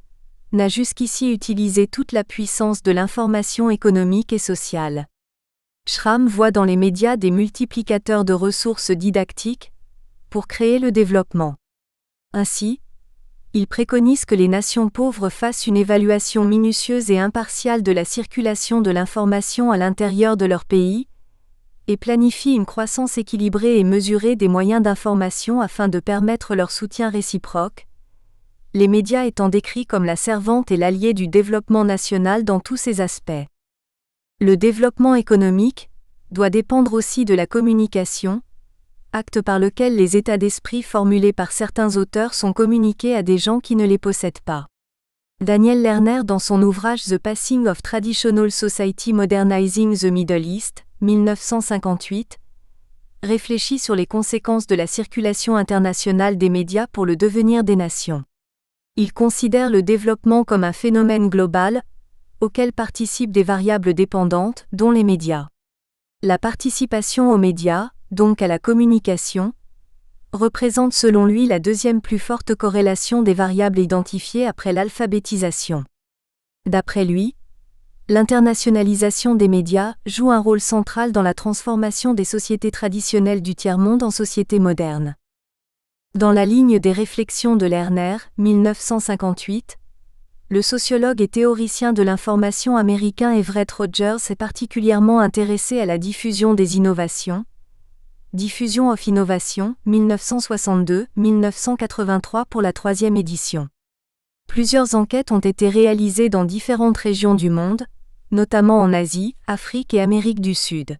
n'a jusqu'ici utilisé toute la puissance de l'information économique et sociale. Schramm voit dans les médias des multiplicateurs de ressources didactiques pour créer le développement. Ainsi, il préconise que les nations pauvres fassent une évaluation minutieuse et impartiale de la circulation de l'information à l'intérieur de leur pays, et planifient une croissance équilibrée et mesurée des moyens d'information afin de permettre leur soutien réciproque, les médias étant décrits comme la servante et l'allié du développement national dans tous ses aspects. Le développement économique doit dépendre aussi de la communication, acte par lequel les états d'esprit formulés par certains auteurs sont communiqués à des gens qui ne les possèdent pas. Daniel Lerner, dans son ouvrage The Passing of Traditional Society Modernizing the Middle East, 1958, réfléchit sur les conséquences de la circulation internationale des médias pour le devenir des nations. Il considère le développement comme un phénomène global, auquel participent des variables dépendantes, dont les médias. La participation aux médias, donc à la communication, représente selon lui la deuxième plus forte corrélation des variables identifiées après l'alphabétisation. D'après lui, l'internationalisation des médias joue un rôle central dans la transformation des sociétés traditionnelles du tiers-monde en sociétés modernes. Dans la ligne des réflexions de Lerner, 1958, le sociologue et théoricien de l'information américain Everett Rogers est particulièrement intéressé à la diffusion des innovations. Diffusion of Innovation, 1962-1983 pour la 3e édition. Plusieurs enquêtes ont été réalisées dans différentes régions du monde, notamment en Asie, Afrique et Amérique du Sud.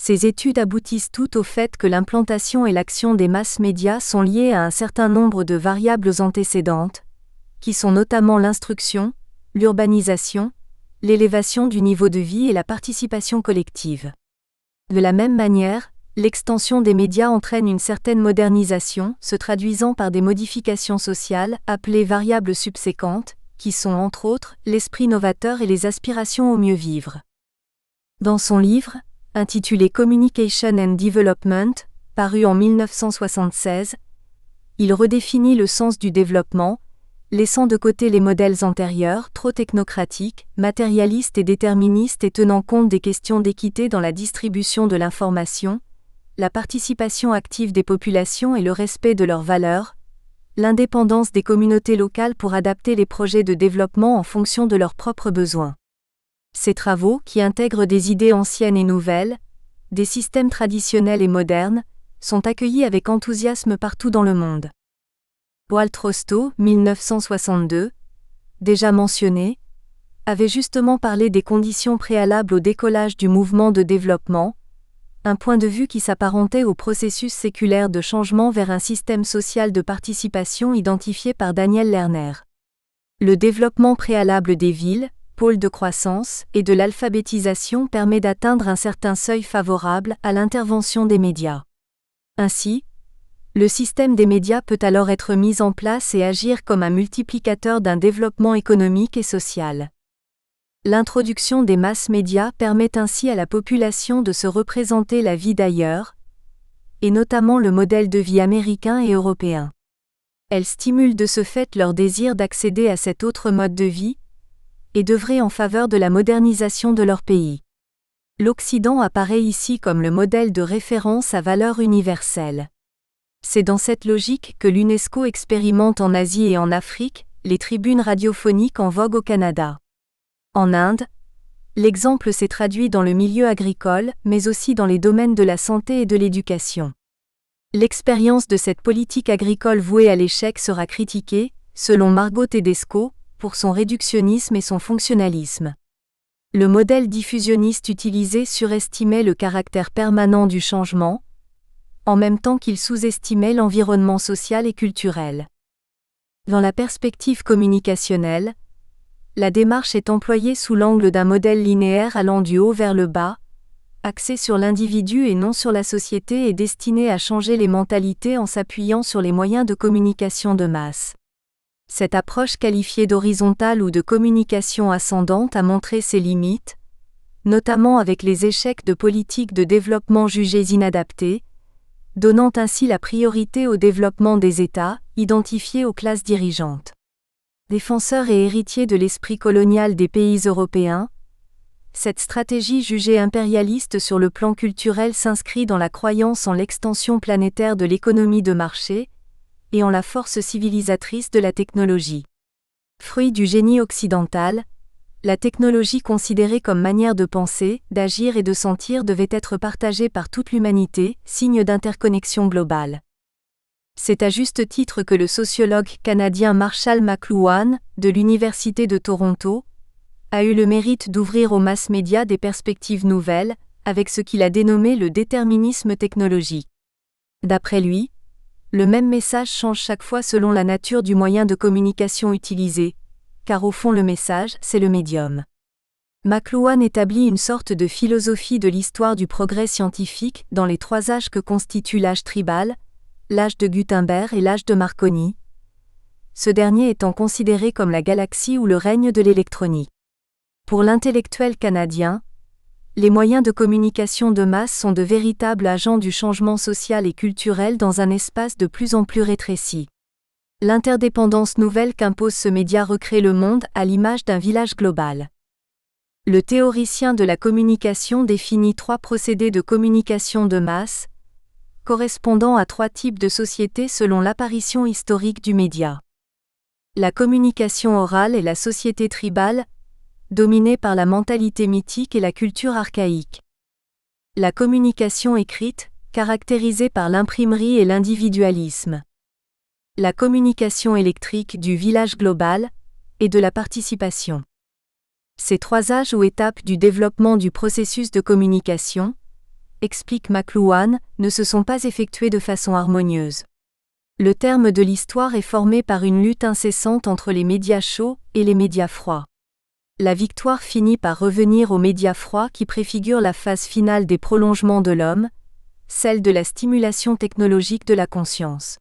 Ces études aboutissent toutes au fait que l'implantation et l'action des masses médias sont liées à un certain nombre de variables antécédentes, qui sont notamment l'instruction, l'urbanisation, l'élévation du niveau de vie et la participation collective. De la même manière, l'extension des médias entraîne une certaine modernisation, se traduisant par des modifications sociales, appelées variables subséquentes, qui sont entre autres l'esprit novateur et les aspirations au mieux vivre. Dans son livre, intitulé Communication and Development, paru en 1976, il redéfinit le sens du développement, laissant de côté les modèles antérieurs, trop technocratiques, matérialistes et déterministes et tenant compte des questions d'équité dans la distribution de l'information, la participation active des populations et le respect de leurs valeurs, l'indépendance des communautés locales pour adapter les projets de développement en fonction de leurs propres besoins. Ces travaux, qui intègrent des idées anciennes et nouvelles, des systèmes traditionnels et modernes, sont accueillis avec enthousiasme partout dans le monde. Walt Rostow, 1962, déjà mentionné, avait justement parlé des conditions préalables au décollage du mouvement de développement, un point de vue qui s'apparentait au processus séculaire de changement vers un système social de participation identifié par Daniel Lerner. Le développement préalable des villes, pôles de croissance, et de l'alphabétisation permet d'atteindre un certain seuil favorable à l'intervention des médias. Ainsi, le système des médias peut alors être mis en place et agir comme un multiplicateur d'un développement économique et social. L'introduction des masses médias permet ainsi à la population de se représenter la vie d'ailleurs, et notamment le modèle de vie américain et européen. Elle stimule de ce fait leur désir d'accéder à cet autre mode de vie, et d'œuvrer en faveur de la modernisation de leur pays. L'Occident apparaît ici comme le modèle de référence à valeur universelle. C'est dans cette logique que l'UNESCO expérimente en Asie et en Afrique les tribunes radiophoniques en vogue au Canada. En Inde, l'exemple s'est traduit dans le milieu agricole, mais aussi dans les domaines de la santé et de l'éducation. L'expérience de cette politique agricole vouée à l'échec sera critiquée, selon Margot Tedesco, pour son réductionnisme et son fonctionnalisme. Le modèle diffusionniste utilisé surestimait le caractère permanent du changement, en même temps qu'il sous-estimait l'environnement social et culturel. Dans la perspective communicationnelle, La démarche est employée sous l'angle d'un modèle linéaire allant du haut vers le bas, axé sur l'individu et non sur la société et destiné à changer les mentalités en s'appuyant sur les moyens de communication de masse. Cette approche qualifiée d'horizontale ou de communication ascendante a montré ses limites, notamment avec les échecs de politiques de développement jugées inadaptées, donnant ainsi la priorité au développement des États, identifiés aux classes dirigeantes. Défenseur et héritier de l'esprit colonial des pays européens, cette stratégie jugée impérialiste sur le plan culturel s'inscrit dans la croyance en l'extension planétaire de l'économie de marché et en la force civilisatrice de la technologie. Fruit du génie occidental, la technologie considérée comme manière de penser, d'agir et de sentir devait être partagée par toute l'humanité, signe d'interconnexion globale. C'est à juste titre que le sociologue canadien Marshall McLuhan, de l'Université de Toronto, a eu le mérite d'ouvrir aux mass médias des perspectives nouvelles, avec ce qu'il a dénommé le déterminisme technologique. D'après lui, le même message change chaque fois selon la nature du moyen de communication utilisé, car au fond le message, c'est le médium. McLuhan établit une sorte de philosophie de l'histoire du progrès scientifique dans les trois âges que constituent l'âge tribal, l'âge de Gutenberg et l'âge de Marconi, ce dernier étant considéré comme la galaxie où le règne de l'électronique. Pour l'intellectuel canadien, les moyens de communication de masse sont de véritables agents du changement social et culturel dans un espace de plus en plus rétréci. L'interdépendance nouvelle qu'impose ce média recrée le monde à l'image d'un village global. Le théoricien de la communication définit trois procédés de communication de masse, correspondant à trois types de sociétés selon l'apparition historique du média. La communication orale est la société tribale, dominée par la mentalité mythique et la culture archaïque. La communication écrite, caractérisée par l'imprimerie et l'individualisme. La communication électrique du village global, et de la participation. Ces trois âges ou étapes du développement du processus de communication, explique McLuhan, ne se sont pas effectués de façon harmonieuse. Le terme de l'histoire est formé par une lutte incessante entre les médias chauds et les médias froids. La victoire finit par revenir aux médias froids qui préfigurent la phase finale des prolongements de l'homme, celle de la stimulation technologique de la conscience.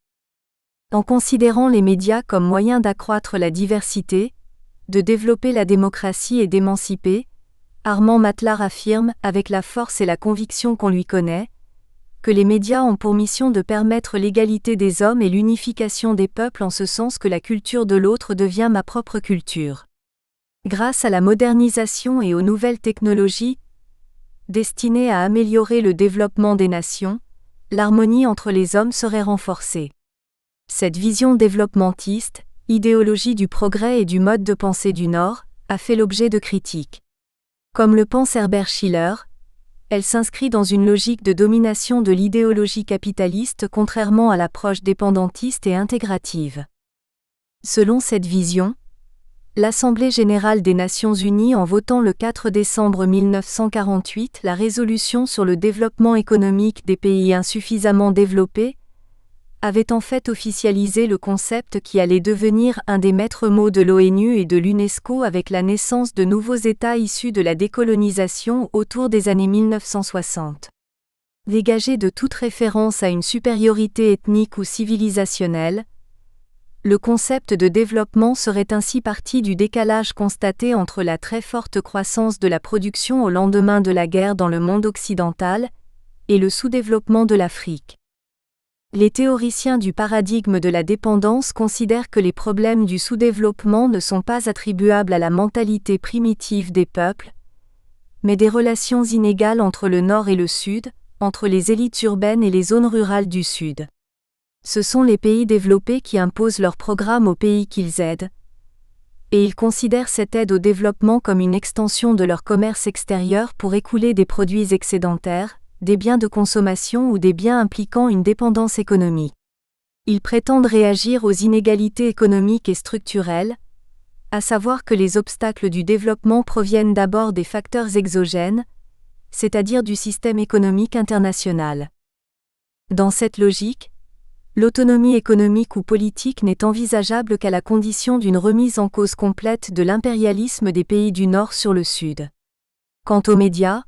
En considérant les médias comme moyen d'accroître la diversité, de développer la démocratie et d'émanciper, Armand Matlar affirme, avec la force et la conviction qu'on lui connaît, que les médias ont pour mission de permettre l'égalité des hommes et l'unification des peuples en ce sens que la culture de l'autre devient ma propre culture. Grâce à la modernisation et aux nouvelles technologies, destinées à améliorer le développement des nations, l'harmonie entre les hommes serait renforcée. Cette vision développementiste, idéologie du progrès et du mode de pensée du Nord, a fait l'objet de critiques. Comme le pense Herbert Schiller, elle s'inscrit dans une logique de domination de l'idéologie capitaliste contrairement à l'approche dépendantiste et intégrative. Selon cette vision, l'Assemblée générale des Nations unies en votant le 4 décembre 1948 la résolution sur le développement économique des pays insuffisamment développés, avait en fait officialisé le concept qui allait devenir un des maîtres mots de l'ONU et de l'UNESCO avec la naissance de nouveaux États issus de la décolonisation autour des années 1960. Dégagé de toute référence à une supériorité ethnique ou civilisationnelle, le concept de développement serait ainsi parti du décalage constaté entre la très forte croissance de la production au lendemain de la guerre dans le monde occidental et le sous-développement de l'Afrique. Les théoriciens du paradigme de la dépendance considèrent que les problèmes du sous-développement ne sont pas attribuables à la mentalité primitive des peuples, mais des relations inégales entre le Nord et le Sud, entre les élites urbaines et les zones rurales du Sud. Ce sont les pays développés qui imposent leurs programmes aux pays qu'ils aident, et ils considèrent cette aide au développement comme une extension de leur commerce extérieur pour écouler des produits excédentaires, des biens de consommation ou des biens impliquant une dépendance économique. Ils prétendent réagir aux inégalités économiques et structurelles, à savoir que les obstacles du développement proviennent d'abord des facteurs exogènes, c'est-à-dire du système économique international. Dans cette logique, l'autonomie économique ou politique n'est envisageable qu'à la condition d'une remise en cause complète de l'impérialisme des pays du Nord sur le Sud. Quant aux médias,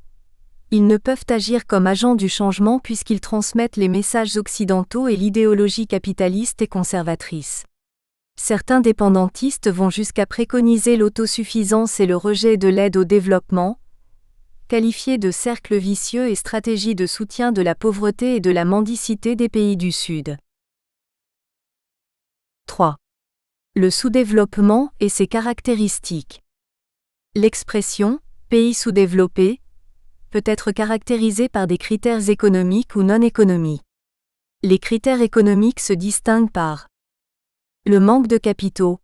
ils ne peuvent agir comme agents du changement puisqu'ils transmettent les messages occidentaux et l'idéologie capitaliste et conservatrice. Certains dépendantistes vont jusqu'à préconiser l'autosuffisance et le rejet de l'aide au développement, qualifiés de cercle vicieux et stratégie de soutien de la pauvreté et de la mendicité des pays du Sud. 3. Le sous-développement et ses caractéristiques. L'expression « pays sous-développé » peut être caractérisée par des critères économiques ou non économiques. Les critères économiques se distinguent par le manque de capitaux,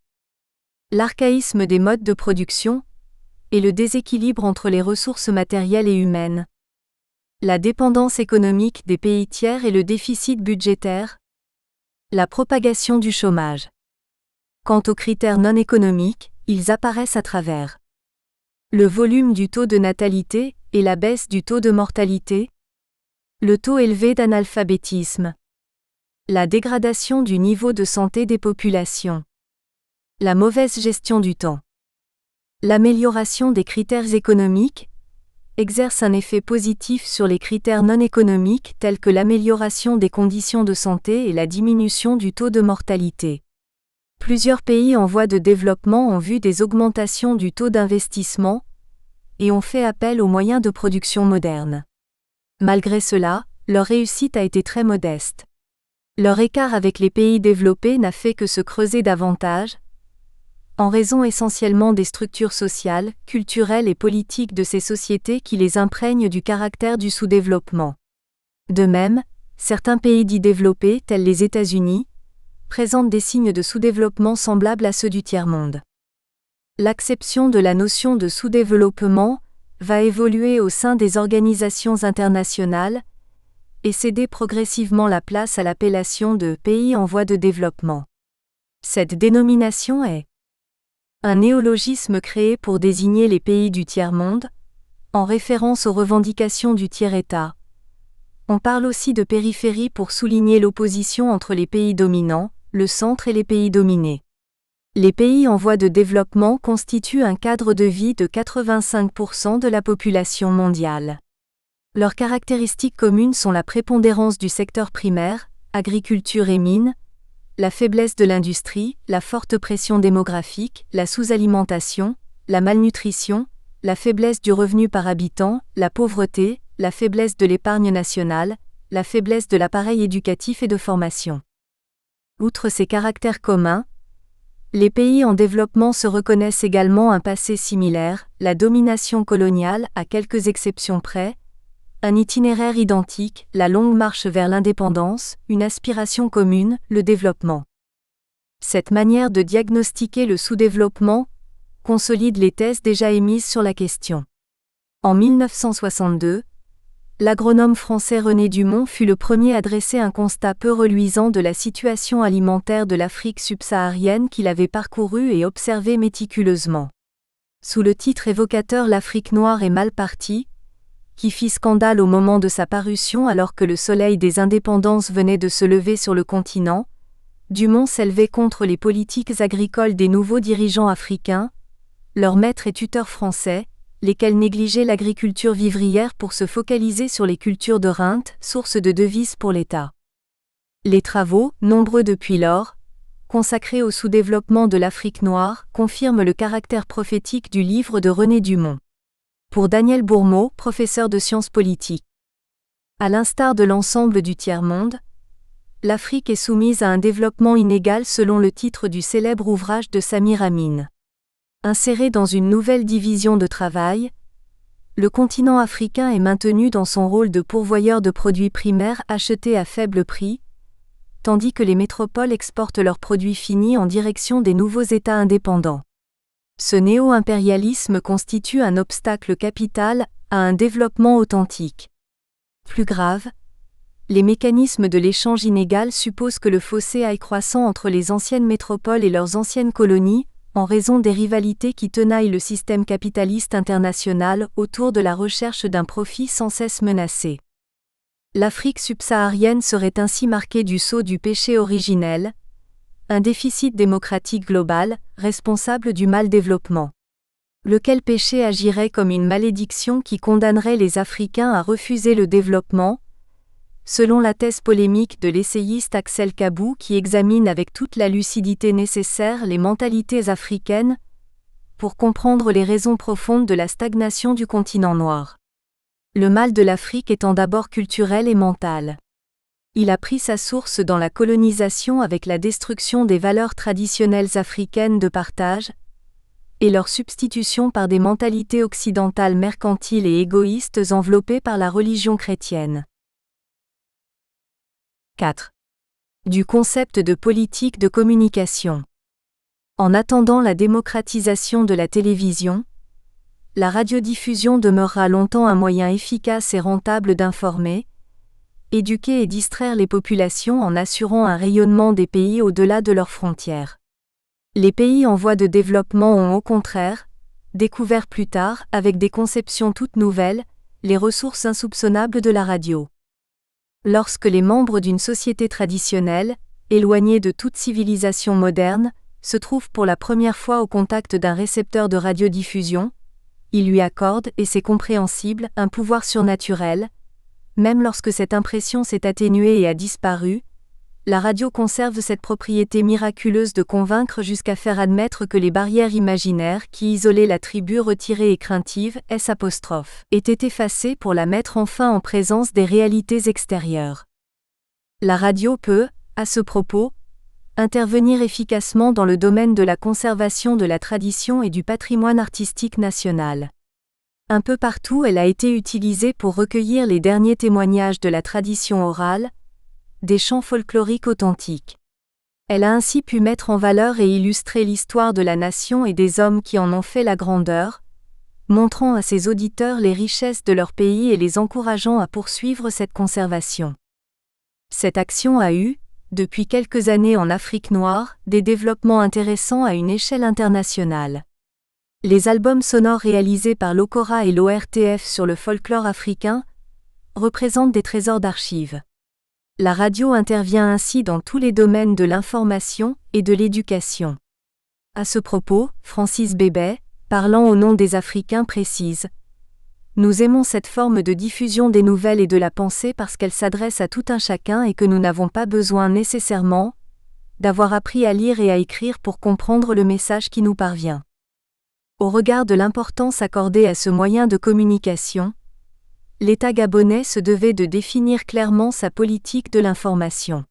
l'archaïsme des modes de production, et le déséquilibre entre les ressources matérielles et humaines, la dépendance économique des pays tiers et le déficit budgétaire, la propagation du chômage. Quant aux critères non économiques, ils apparaissent à travers le volume du taux de natalité et la baisse du taux de mortalité, le taux élevé d'analphabétisme, la dégradation du niveau de santé des populations, la mauvaise gestion du temps. L'amélioration des critères économiques exerce un effet positif sur les critères non économiques tels que l'amélioration des conditions de santé et la diminution du taux de mortalité. Plusieurs pays en voie de développement ont vu des augmentations du taux d'investissement et ont fait appel aux moyens de production modernes. Malgré cela, leur réussite a été très modeste. Leur écart avec les pays développés n'a fait que se creuser davantage, en raison essentiellement des structures sociales, culturelles et politiques de ces sociétés qui les imprègnent du caractère du sous-développement. De même, certains pays dits développés, tels les États-Unis, présentent des signes de sous-développement semblables à ceux du tiers-monde. L'acception de la notion de sous-développement va évoluer au sein des organisations internationales et céder progressivement la place à l'appellation de pays en voie de développement. Cette dénomination est un néologisme créé pour désigner les pays du tiers-monde, en référence aux revendications du tiers-État. On parle aussi de périphérie pour souligner l'opposition entre les pays dominants, le centre et les pays dominés. Les pays en voie de développement constituent un cadre de vie de 85% de la population mondiale. Leurs caractéristiques communes sont la prépondérance du secteur primaire, agriculture et mines, la faiblesse de l'industrie, la forte pression démographique, la sous-alimentation, la malnutrition, la faiblesse du revenu par habitant, la pauvreté, la faiblesse de l'épargne nationale, la faiblesse de l'appareil éducatif et de formation. Outre ces caractères communs, les pays en développement se reconnaissent également un passé similaire, la domination coloniale à quelques exceptions près, un itinéraire identique, la longue marche vers l'indépendance, une aspiration commune, le développement. Cette manière de diagnostiquer le sous-développement consolide les thèses déjà émises sur la question. En 1962, l'agronome français René Dumont fut le premier à dresser un constat peu reluisant de la situation alimentaire de l'Afrique subsaharienne qu'il avait parcourue et observée méticuleusement. Sous le titre évocateur L'Afrique noire est mal partie, qui fit scandale au moment de sa parution alors que le soleil des indépendances venait de se lever sur le continent, Dumont s'élevait contre les politiques agricoles des nouveaux dirigeants africains, leurs maîtres et tuteurs français, lesquels négligeaient l'agriculture vivrière pour se focaliser sur les cultures de rente, source de devises pour l'État. Les travaux, nombreux depuis lors, consacrés au sous-développement de l'Afrique noire, confirment le caractère prophétique du livre de René Dumont. Pour Daniel Bourmeau, professeur de sciences politiques. À l'instar de l'ensemble du tiers-monde, l'Afrique est soumise à un développement inégal selon le titre du célèbre ouvrage de Samir Amin. Inséré dans une nouvelle division de travail, le continent africain est maintenu dans son rôle de pourvoyeur de produits primaires achetés à faible prix, tandis que les métropoles exportent leurs produits finis en direction des nouveaux États indépendants. Ce néo-impérialisme constitue un obstacle capital à un développement authentique. Plus grave, les mécanismes de l'échange inégal supposent que le fossé aille croissant entre les anciennes métropoles et leurs anciennes colonies, en raison des rivalités qui tenaillent le système capitaliste international autour de la recherche d'un profit sans cesse menacé. L'Afrique subsaharienne serait ainsi marquée du sceau du péché originel, un déficit démocratique global, responsable du mal-développement. Lequel péché agirait comme une malédiction qui condamnerait les Africains à refuser le développement, selon la thèse polémique de l'essayiste Axel Kabou qui examine avec toute la lucidité nécessaire les mentalités africaines, pour comprendre les raisons profondes de la stagnation du continent noir. Le mal de l'Afrique étant d'abord culturel et mental. Il a pris sa source dans la colonisation avec la destruction des valeurs traditionnelles africaines de partage, et leur substitution par des mentalités occidentales mercantiles et égoïstes enveloppées par la religion chrétienne. 4. Du concept de politique de communication. En attendant la démocratisation de la télévision, la radiodiffusion demeurera longtemps un moyen efficace et rentable d'informer, éduquer et distraire les populations en assurant un rayonnement des pays au-delà de leurs frontières. Les pays en voie de développement ont au contraire découvert plus tard, avec des conceptions toutes nouvelles, les ressources insoupçonnables de la radio. Lorsque les membres d'une société traditionnelle, éloignés de toute civilisation moderne, se trouvent pour la première fois au contact d'un récepteur de radiodiffusion, ils lui accordent, et c'est compréhensible, un pouvoir surnaturel. Même lorsque cette impression s'est atténuée et a disparu, la radio conserve cette propriété miraculeuse de convaincre jusqu'à faire admettre que les barrières imaginaires qui isolaient la tribu retirée et craintive, étaient effacées pour la mettre enfin en présence des réalités extérieures. La radio peut, à ce propos, intervenir efficacement dans le domaine de la conservation de la tradition et du patrimoine artistique national. Un peu partout, elle a été utilisée pour recueillir les derniers témoignages de la tradition orale, des chants folkloriques authentiques. Elle a ainsi pu mettre en valeur et illustrer l'histoire de la nation et des hommes qui en ont fait la grandeur, montrant à ses auditeurs les richesses de leur pays et les encourageant à poursuivre cette conservation. Cette action a eu, depuis quelques années en Afrique noire, des développements intéressants à une échelle internationale. Les albums sonores réalisés par l'Okora et l'ORTF sur le folklore africain représentent des trésors d'archives. La radio intervient ainsi dans tous les domaines de l'information et de l'éducation. À ce propos, Francis Bébé, parlant au nom des Africains, précise : nous aimons cette forme de diffusion des nouvelles et de la pensée parce qu'elle s'adresse à tout un chacun et que nous n'avons pas besoin nécessairement d'avoir appris à lire et à écrire pour comprendre le message qui nous parvient. Au regard de l'importance accordée à ce moyen de communication, l'État gabonais se devait de définir clairement sa politique de l'information.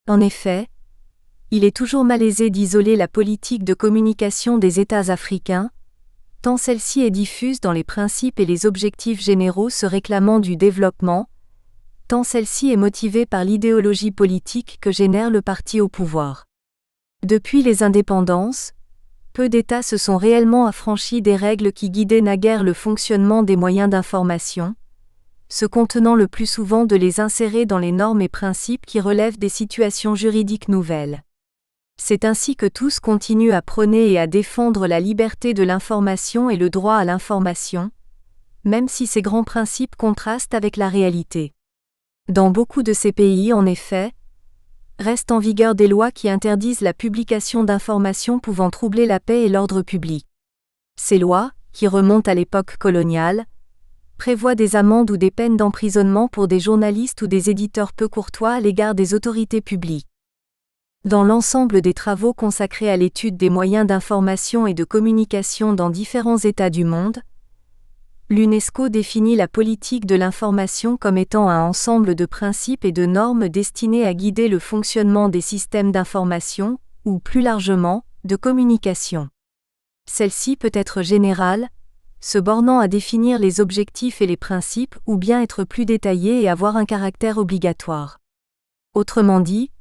En effet, il est toujours malaisé d'isoler la politique de communication des États africains, tant celle-ci est diffuse dans les principes et les objectifs généraux se réclamant du développement, tant celle-ci est motivée par l'idéologie politique que génère le parti au pouvoir. Depuis les indépendances, peu d'États se sont réellement affranchis des règles qui guidaient naguère le fonctionnement des moyens d'information, se contenant le plus souvent de les insérer dans les normes et principes qui relèvent des situations juridiques nouvelles. C'est ainsi que tous continuent à prôner et à défendre la liberté de l'information et le droit à l'information, même si ces grands principes contrastent avec la réalité. Dans beaucoup de ces pays, en effet, restent en vigueur des lois qui interdisent la publication d'informations pouvant troubler la paix et l'ordre public. Ces lois, qui remontent à l'époque coloniale, prévoient des amendes ou des peines d'emprisonnement pour des journalistes ou des éditeurs peu courtois à l'égard des autorités publiques. Dans l'ensemble des travaux consacrés à l'étude des moyens d'information et de communication dans différents États du monde, l'UNESCO définit la politique de l'information comme étant un ensemble de principes et de normes destinés à guider le fonctionnement des systèmes d'information, ou plus largement, de communication. Celle-ci peut être générale, se bornant à définir les objectifs et les principes, ou bien être plus détaillée et avoir un caractère obligatoire. Autrement dit,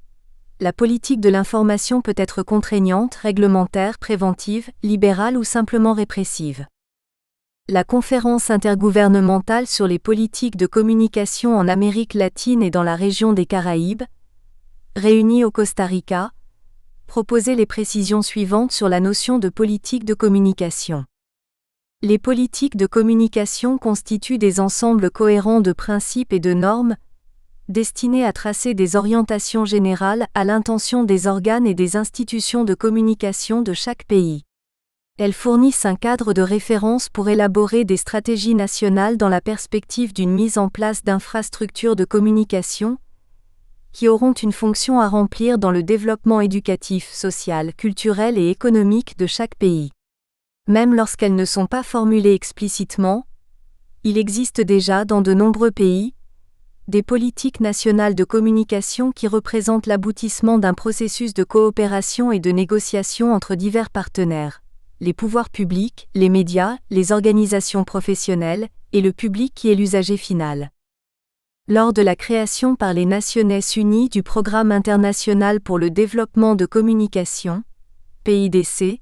la politique de l'information peut être contraignante, réglementaire, préventive, libérale ou simplement répressive. La Conférence intergouvernementale sur les politiques de communication en Amérique latine et dans la région des Caraïbes, réunie au Costa Rica, proposait les précisions suivantes sur la notion de politique de communication. Les politiques de communication constituent des ensembles cohérents de principes et de normes, destinée à tracer des orientations générales à l'intention des organes et des institutions de communication de chaque pays. Elles fournissent un cadre de référence pour élaborer des stratégies nationales dans la perspective d'une mise en place d'infrastructures de communication, qui auront une fonction à remplir dans le développement éducatif, social, culturel et économique de chaque pays. Même lorsqu'elles ne sont pas formulées explicitement, il existe déjà dans de nombreux pays des politiques nationales de communication qui représentent l'aboutissement d'un processus de coopération et de négociation entre divers partenaires, les pouvoirs publics, les médias, les organisations professionnelles, et le public qui est l'usager final. Lors de la création par les Nations Unies du Programme international pour le développement de communication, PIDC,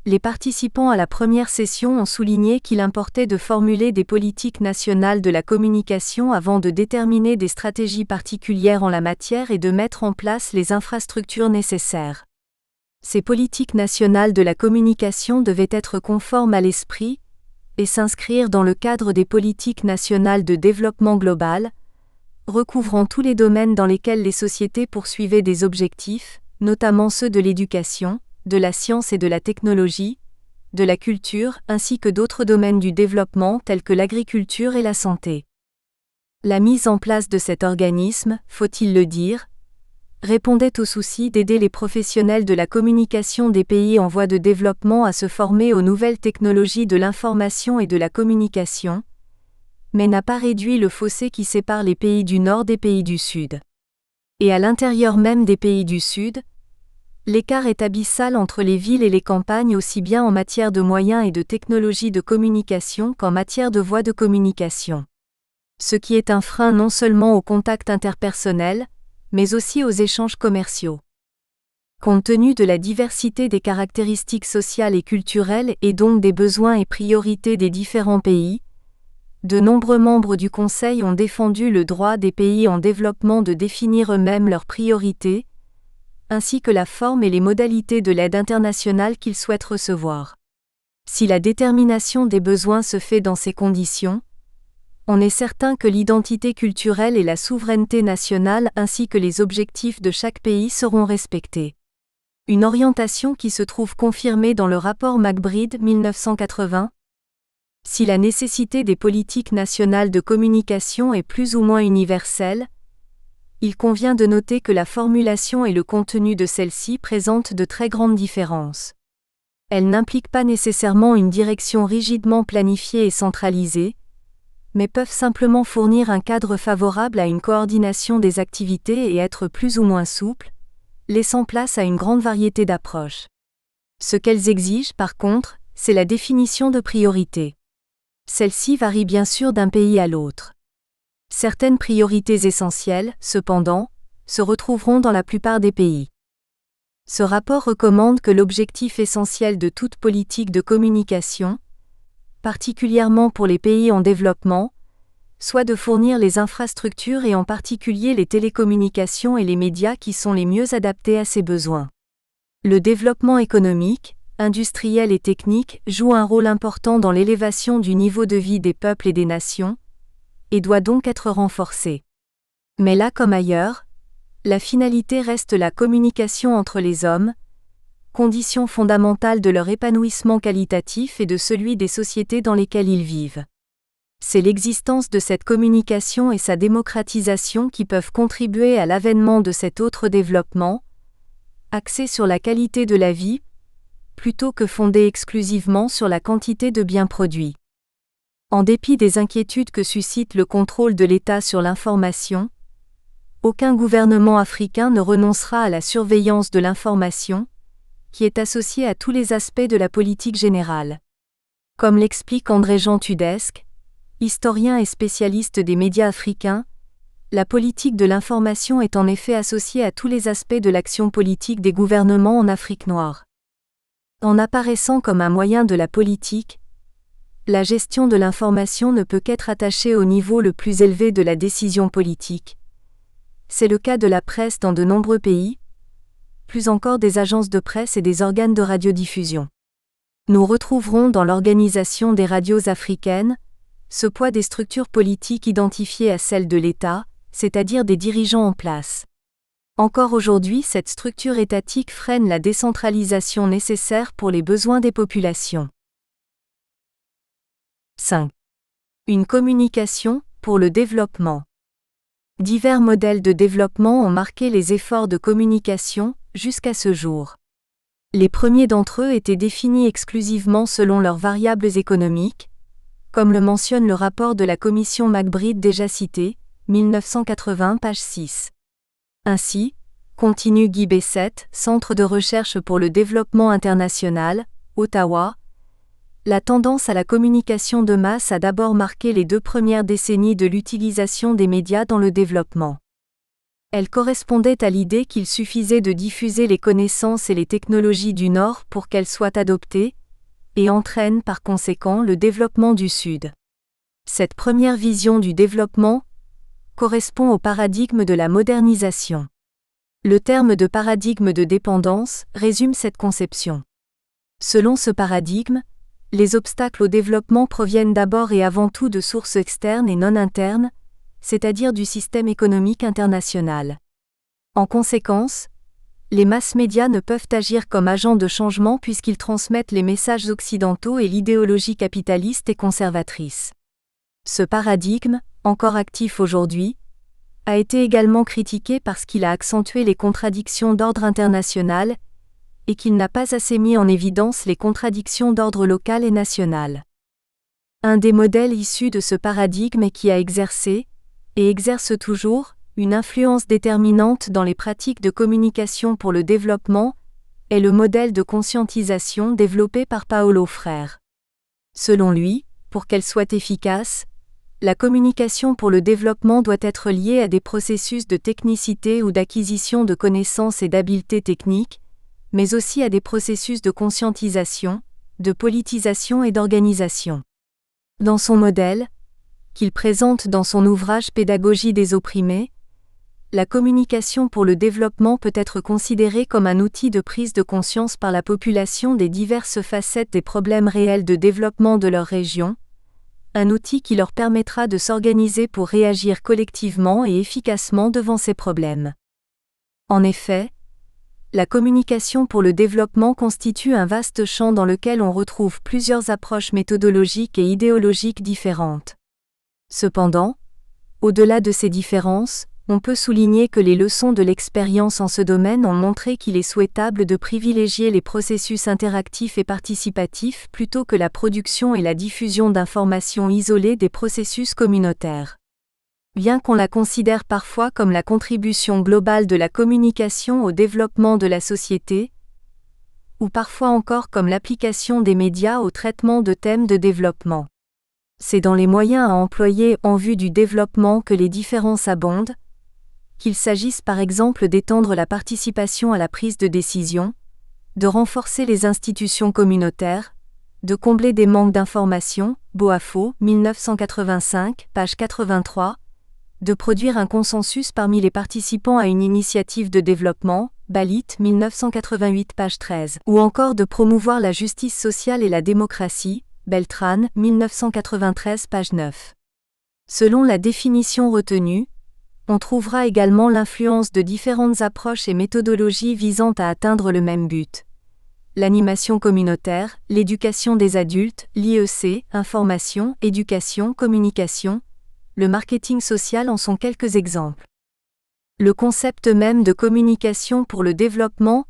les participants à la première session ont souligné qu'il importait de formuler des politiques nationales de la communication avant de déterminer des stratégies particulières en la matière et de mettre en place les infrastructures nécessaires. Ces politiques nationales de la communication devaient être conformes à l'esprit et s'inscrire dans le cadre des politiques nationales de développement global, recouvrant tous les domaines dans lesquels les sociétés poursuivaient des objectifs, notamment ceux de l'éducation, de la science et de la technologie, de la culture, ainsi que d'autres domaines du développement tels que l'agriculture et la santé. La mise en place de cet organisme, faut-il le dire, répondait au souci d'aider les professionnels de la communication des pays en voie de développement à se former aux nouvelles technologies de l'information et de la communication, mais n'a pas réduit le fossé qui sépare les pays du Nord des pays du Sud. Et à l'intérieur même des pays du Sud, l'écart est abyssal entre les villes et les campagnes aussi bien en matière de moyens et de technologies de communication qu'en matière de voies de communication. Ce qui est un frein non seulement au contact interpersonnel, mais aussi aux échanges commerciaux. Compte tenu de la diversité des caractéristiques sociales et culturelles et donc des besoins et priorités des différents pays, de nombreux membres du Conseil ont défendu le droit des pays en développement de définir eux-mêmes leurs priorités, ainsi que la forme et les modalités de l'aide internationale qu'ils souhaitent recevoir. Si la détermination des besoins se fait dans ces conditions, on est certain que l'identité culturelle et la souveraineté nationale ainsi que les objectifs de chaque pays seront respectés. Une orientation qui se trouve confirmée dans le rapport McBride 1980. Si la nécessité des politiques nationales de communication est plus ou moins universelle, il convient de noter que la formulation et le contenu de celle-ci présentent de très grandes différences. Elle n'implique pas nécessairement une direction rigidement planifiée et centralisée, mais peuvent simplement fournir un cadre favorable à une coordination des activités et être plus ou moins souples, laissant place à une grande variété d'approches. Ce qu'elles exigent, par contre, c'est la définition de priorités. Celle-ci varie bien sûr d'un pays à l'autre. Certaines priorités essentielles, cependant, se retrouveront dans la plupart des pays. Ce rapport recommande que l'objectif essentiel de toute politique de communication, particulièrement pour les pays en développement, soit de fournir les infrastructures et en particulier les télécommunications et les médias qui sont les mieux adaptés à ces besoins. Le développement économique, industriel et technique joue un rôle important dans l'élévation du niveau de vie des peuples et des nations, et doit donc être renforcé. Mais là comme ailleurs, la finalité reste la communication entre les hommes, condition fondamentale de leur épanouissement qualitatif et de celui des sociétés dans lesquelles ils vivent. C'est l'existence de cette communication et sa démocratisation qui peuvent contribuer à l'avènement de cet autre développement, axé sur la qualité de la vie, plutôt que fondé exclusivement sur la quantité de biens produits. En dépit des inquiétudes que suscite le contrôle de l'État sur l'information, aucun gouvernement africain ne renoncera à la surveillance de l'information, qui est associée à tous les aspects de la politique générale. Comme l'explique André-Jean Tudesque, historien et spécialiste des médias africains, la politique de l'information est en effet associée à tous les aspects de l'action politique des gouvernements en Afrique noire. En apparaissant comme un moyen de la politique, la gestion de l'information ne peut qu'être attachée au niveau le plus élevé de la décision politique. C'est le cas de la presse dans de nombreux pays, plus encore des agences de presse et des organes de radiodiffusion. Nous retrouverons dans l'organisation des radios africaines ce poids des structures politiques identifiées à celles de l'État, c'est-à-dire des dirigeants en place. Encore aujourd'hui, cette structure étatique freine la décentralisation nécessaire pour les besoins des populations. 5. Une communication pour le développement. Divers modèles de développement ont marqué les efforts de communication jusqu'à ce jour. Les premiers d'entre eux étaient définis exclusivement selon leurs variables économiques, comme le mentionne le rapport de la commission McBride déjà cité, 1980 page 6. Ainsi, continue Guy Bessette, Centre de recherche pour le développement international, Ottawa, la tendance à la communication de masse a d'abord marqué les 2 premières décennies de l'utilisation des médias dans le développement. Elle correspondait à l'idée qu'il suffisait de diffuser les connaissances et les technologies du Nord pour qu'elles soient adoptées, et entraînent par conséquent le développement du Sud. Cette première vision du développement correspond au paradigme de la modernisation. Le terme de paradigme de dépendance résume cette conception. Selon ce paradigme, les obstacles au développement proviennent d'abord et avant tout de sources externes et non internes, c'est-à-dire du système économique international. En conséquence, les masses médias ne peuvent agir comme agents de changement puisqu'ils transmettent les messages occidentaux et l'idéologie capitaliste et conservatrice. Ce paradigme, encore actif aujourd'hui, a été également critiqué parce qu'il a accentué les contradictions d'ordre international et qu'il n'a pas assez mis en évidence les contradictions d'ordre local et national. Un des modèles issus de ce paradigme et qui a exercé, et exerce toujours, une influence déterminante dans les pratiques de communication pour le développement, est le modèle de conscientisation développé par Paulo Freire. Selon lui, pour qu'elle soit efficace, la communication pour le développement doit être liée à des processus de technicité ou d'acquisition de connaissances et d'habiletés techniques, mais aussi à des processus de conscientisation, de politisation et d'organisation. Dans son modèle, qu'il présente dans son ouvrage Pédagogie des opprimés, la communication pour le développement peut être considérée comme un outil de prise de conscience par la population des diverses facettes des problèmes réels de développement de leur région, un outil qui leur permettra de s'organiser pour réagir collectivement et efficacement devant ces problèmes. En effet, la communication pour le développement constitue un vaste champ dans lequel on retrouve plusieurs approches méthodologiques et idéologiques différentes. Cependant, au-delà de ces différences, on peut souligner que les leçons de l'expérience en ce domaine ont montré qu'il est souhaitable de privilégier les processus interactifs et participatifs plutôt que la production et la diffusion d'informations isolées des processus communautaires. Bien qu'on la considère parfois comme la contribution globale de la communication au développement de la société, ou parfois encore comme l'application des médias au traitement de thèmes de développement. C'est dans les moyens à employer en vue du développement que les différences abondent, qu'il s'agisse par exemple d'étendre la participation à la prise de décision, de renforcer les institutions communautaires, de combler des manques d'information, Boafo, 1985, page 83, de produire un consensus parmi les participants à une initiative de développement, Balit, 1988, page 13, ou encore de promouvoir la justice sociale et la démocratie, Beltran, 1993, page 9. Selon la définition retenue, on trouvera également l'influence de différentes approches et méthodologies visant à atteindre le même but. L'animation communautaire, l'éducation des adultes, l'IEC, information, éducation, communication, le marketing social en sont quelques exemples. Le concept même de communication pour le développement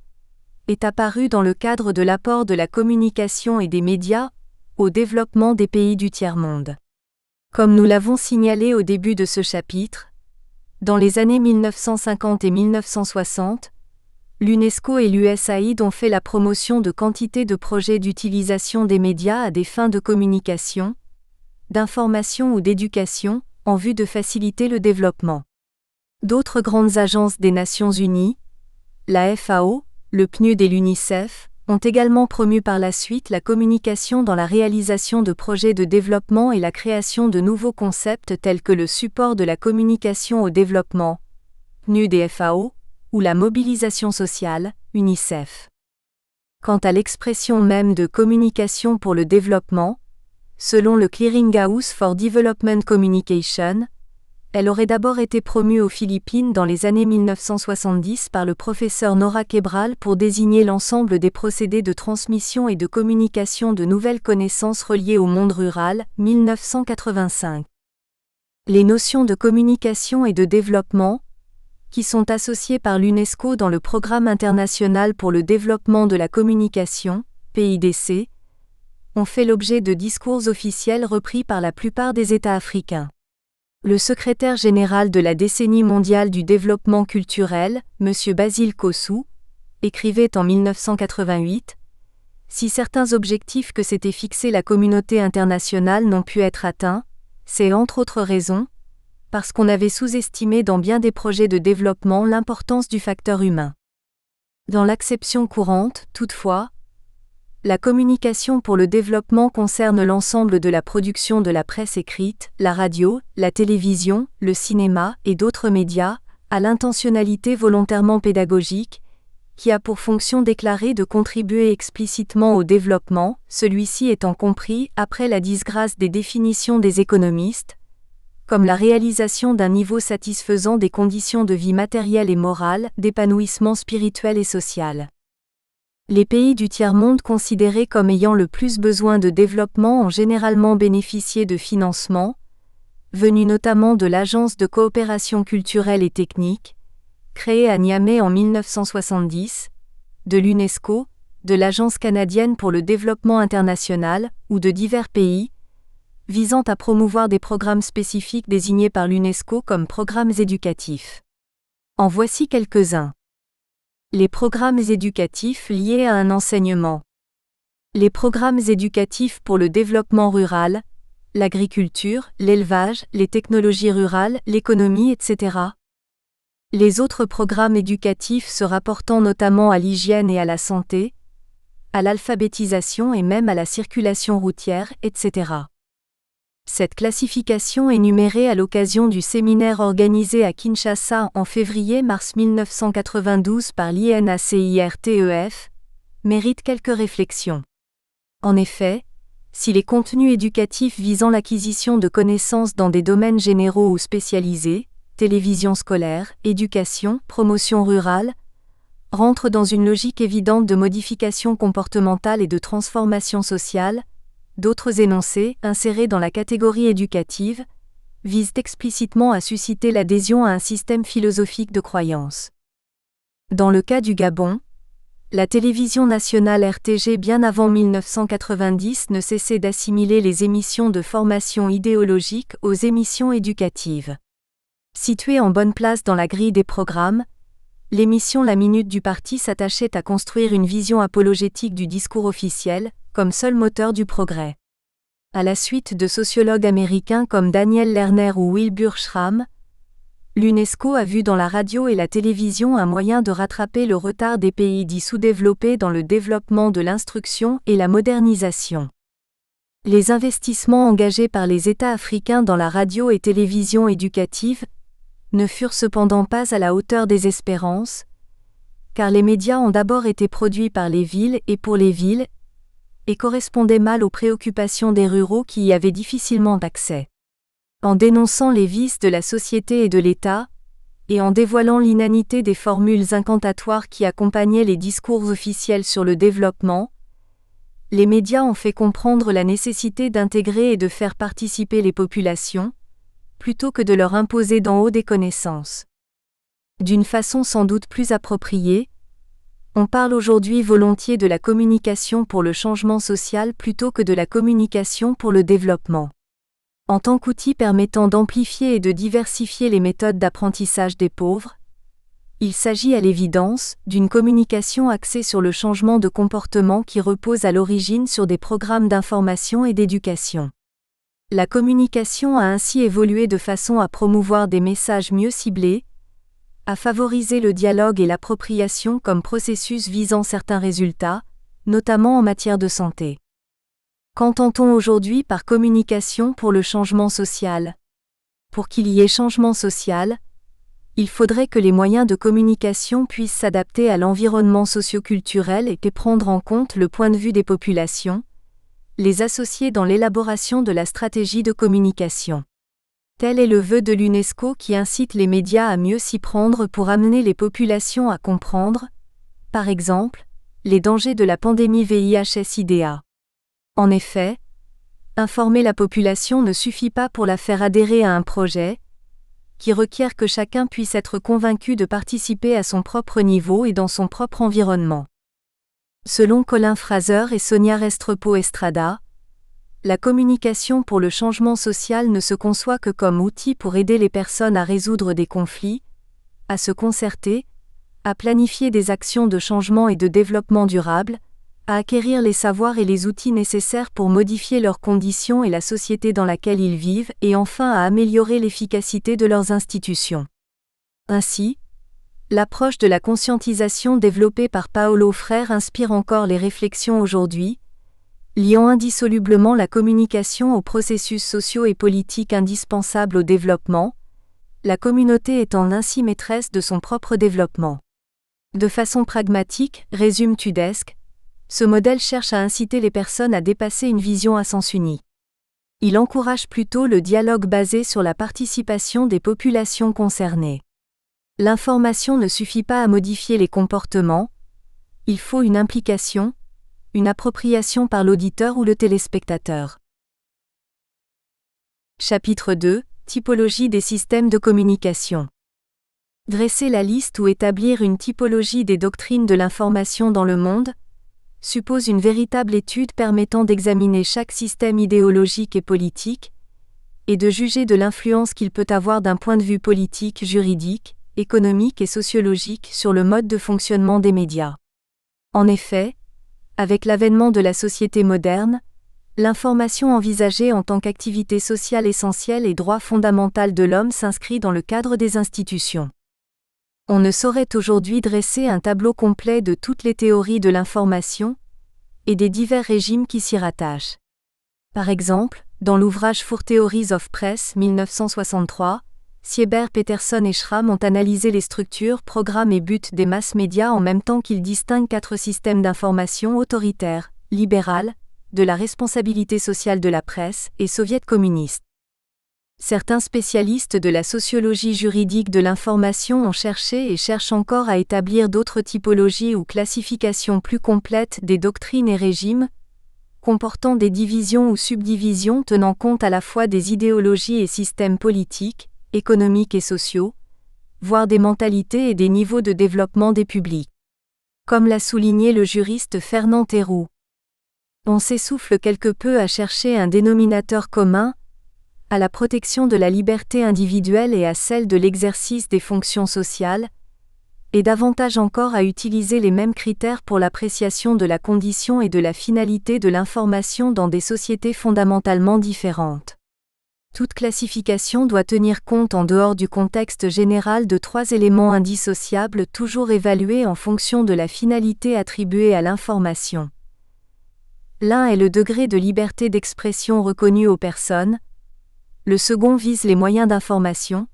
est apparu dans le cadre de l'apport de la communication et des médias au développement des pays du tiers-monde. Comme nous l'avons signalé au début de ce chapitre, dans les années 1950 et 1960, l'UNESCO et l'USAID ont fait la promotion de quantité de projets d'utilisation des médias à des fins de communication, d'information ou d'éducation, en vue de faciliter le développement. D'autres grandes agences des Nations Unies, la FAO, le PNUD et l'UNICEF, ont également promu par la suite la communication dans la réalisation de projets de développement et la création de nouveaux concepts tels que le support de la communication au développement, PNUD et FAO, ou la mobilisation sociale, UNICEF. Quant à l'expression même de communication pour le développement, selon le Clearinghouse for Development Communication, Elle aurait d'abord été promue aux Philippines dans les années 1970 par le professeur Nora Quebral pour désigner l'ensemble des procédés de transmission et de communication de nouvelles connaissances reliées au monde rural, 1985. Les notions de communication et de développement, qui sont associées par l'UNESCO dans le Programme international pour le développement de la communication, PIDC, ont fait l'objet de discours officiels repris par la plupart des États africains. Le secrétaire général de la décennie mondiale du développement culturel, M. Basile Kossou, écrivait en 1988 « Si certains objectifs que s'était fixés la communauté internationale n'ont pu être atteints, c'est entre autres raisons, parce qu'on avait sous-estimé dans bien des projets de développement l'importance du facteur humain. » Dans l'acception courante, toutefois, la communication pour le développement concerne l'ensemble de la production de la presse écrite, la radio, la télévision, le cinéma et d'autres médias, à l'intentionnalité volontairement pédagogique, qui a pour fonction déclarée de contribuer explicitement au développement, celui-ci étant compris, après la disgrâce des définitions des économistes, comme la réalisation d'un niveau satisfaisant des conditions de vie matérielle et morale, d'épanouissement spirituel et social. Les pays du tiers-monde considérés comme ayant le plus besoin de développement ont généralement bénéficié de financements, venus notamment de l'Agence de coopération culturelle et technique, créée à Niamey en 1970, de l'UNESCO, de l'Agence canadienne pour le développement international, ou de divers pays, visant à promouvoir des programmes spécifiques désignés par l'UNESCO comme programmes éducatifs. En voici quelques-uns. Les programmes éducatifs liés à un enseignement. Les programmes éducatifs pour le développement rural, l'agriculture, l'élevage, les technologies rurales, l'économie, etc. Les autres programmes éducatifs se rapportant notamment à l'hygiène et à la santé, à l'alphabétisation et même à la circulation routière, etc. Cette classification énumérée à l'occasion du séminaire organisé à Kinshasa en février-mars 1992 par l'INACIRTEF mérite quelques réflexions. En effet, si les contenus éducatifs visant l'acquisition de connaissances dans des domaines généraux ou spécialisés, télévision scolaire, éducation, promotion rurale, rentrent dans une logique évidente de modification comportementale et de transformation sociale, d'autres énoncés, insérés dans la catégorie éducative, visent explicitement à susciter l'adhésion à un système philosophique de croyance. Dans le cas du Gabon, la télévision nationale RTG bien avant 1990 ne cessait d'assimiler les émissions de formation idéologique aux émissions éducatives. Située en bonne place dans la grille des programmes, l'émission La Minute du Parti s'attachait à construire une vision apologétique du discours officiel, comme seul moteur du progrès. À la suite de sociologues américains comme Daniel Lerner ou Wilbur Schramm, l'UNESCO a vu dans la radio et la télévision un moyen de rattraper le retard des pays dits sous-développés dans le développement de l'instruction et la modernisation. Les investissements engagés par les États africains dans la radio et télévision éducative ne furent cependant pas à la hauteur des espérances, car les médias ont d'abord été produits par les villes et pour les villes, et correspondaient mal aux préoccupations des ruraux qui y avaient difficilement accès. En dénonçant les vices de la société et de l'État, et en dévoilant l'inanité des formules incantatoires qui accompagnaient les discours officiels sur le développement, les médias ont fait comprendre la nécessité d'intégrer et de faire participer les populations, plutôt que de leur imposer d'en haut des connaissances. D'une façon sans doute plus appropriée, on parle aujourd'hui volontiers de la communication pour le changement social plutôt que de la communication pour le développement. En tant qu'outil permettant d'amplifier et de diversifier les méthodes d'apprentissage des pauvres, il s'agit à l'évidence d'une communication axée sur le changement de comportement qui repose à l'origine sur des programmes d'information et d'éducation. La communication a ainsi évolué de façon à promouvoir des messages mieux ciblés, à favoriser le dialogue et l'appropriation comme processus visant certains résultats, notamment en matière de santé. Qu'entend-on aujourd'hui par communication pour le changement social ? Pour qu'il y ait changement social, il faudrait que les moyens de communication puissent s'adapter à l'environnement socio-culturel et prendre en compte le point de vue des populations, les associer dans l'élaboration de la stratégie de communication. Tel est le vœu de l'UNESCO qui incite les médias à mieux s'y prendre pour amener les populations à comprendre, par exemple, les dangers de la pandémie VIH-Sida. En effet, informer la population ne suffit pas pour la faire adhérer à un projet, qui requiert que chacun puisse être convaincu de participer à son propre niveau et dans son propre environnement. Selon Colin Fraser et Sonia Restrepo Estrada, la communication pour le changement social ne se conçoit que comme outil pour aider les personnes à résoudre des conflits, à se concerter, à planifier des actions de changement et de développement durable, à acquérir les savoirs et les outils nécessaires pour modifier leurs conditions et la société dans laquelle ils vivent et enfin à améliorer l'efficacité de leurs institutions. Ainsi, l'approche de la conscientisation développée par Paulo Freire inspire encore les réflexions aujourd'hui, liant indissolublement la communication aux processus sociaux et politiques indispensables au développement, la communauté étant ainsi maîtresse de son propre développement. De façon pragmatique, résume Tudesque, ce modèle cherche à inciter les personnes à dépasser une vision à sens unique. Il encourage plutôt le dialogue basé sur la participation des populations concernées. L'information ne suffit pas à modifier les comportements, il faut une implication, une appropriation par l'auditeur ou le téléspectateur. Chapitre 2 – Typologie des systèmes de communication. Dresser la liste ou établir une typologie des doctrines de l'information dans le monde suppose une véritable étude permettant d'examiner chaque système idéologique et politique, et de juger de l'influence qu'il peut avoir d'un point de vue politique, juridique, économique et sociologique sur le mode de fonctionnement des médias. En effet, avec l'avènement de la société moderne, l'information envisagée en tant qu'activité sociale essentielle et droit fondamental de l'homme s'inscrit dans le cadre des institutions. On ne saurait aujourd'hui dresser un tableau complet de toutes les théories de l'information et des divers régimes qui s'y rattachent. Par exemple, dans l'ouvrage For Theories of Press 1963, Sieber, Peterson et Schramm ont analysé les structures, programmes et buts des masses médias en même temps qu'ils distinguent 4 systèmes d'information autoritaires, libéral, de la responsabilité sociale de la presse et soviet communiste. Certains spécialistes de la sociologie juridique de l'information ont cherché et cherchent encore à établir d'autres typologies ou classifications plus complètes des doctrines et régimes, comportant des divisions ou subdivisions tenant compte à la fois des idéologies et systèmes politiques, économiques et sociaux, voire des mentalités et des niveaux de développement des publics. Comme l'a souligné le juriste Fernand Théroux. On s'essouffle quelque peu à chercher un dénominateur commun, à la protection de la liberté individuelle et à celle de l'exercice des fonctions sociales, et davantage encore à utiliser les mêmes critères pour l'appréciation de la condition et de la finalité de l'information dans des sociétés fondamentalement différentes. Toute classification doit tenir compte en dehors du contexte général de 3 éléments indissociables toujours évalués en fonction de la finalité attribuée à l'information. L'un est le degré de liberté d'expression reconnu aux personnes, le second vise les moyens d'information,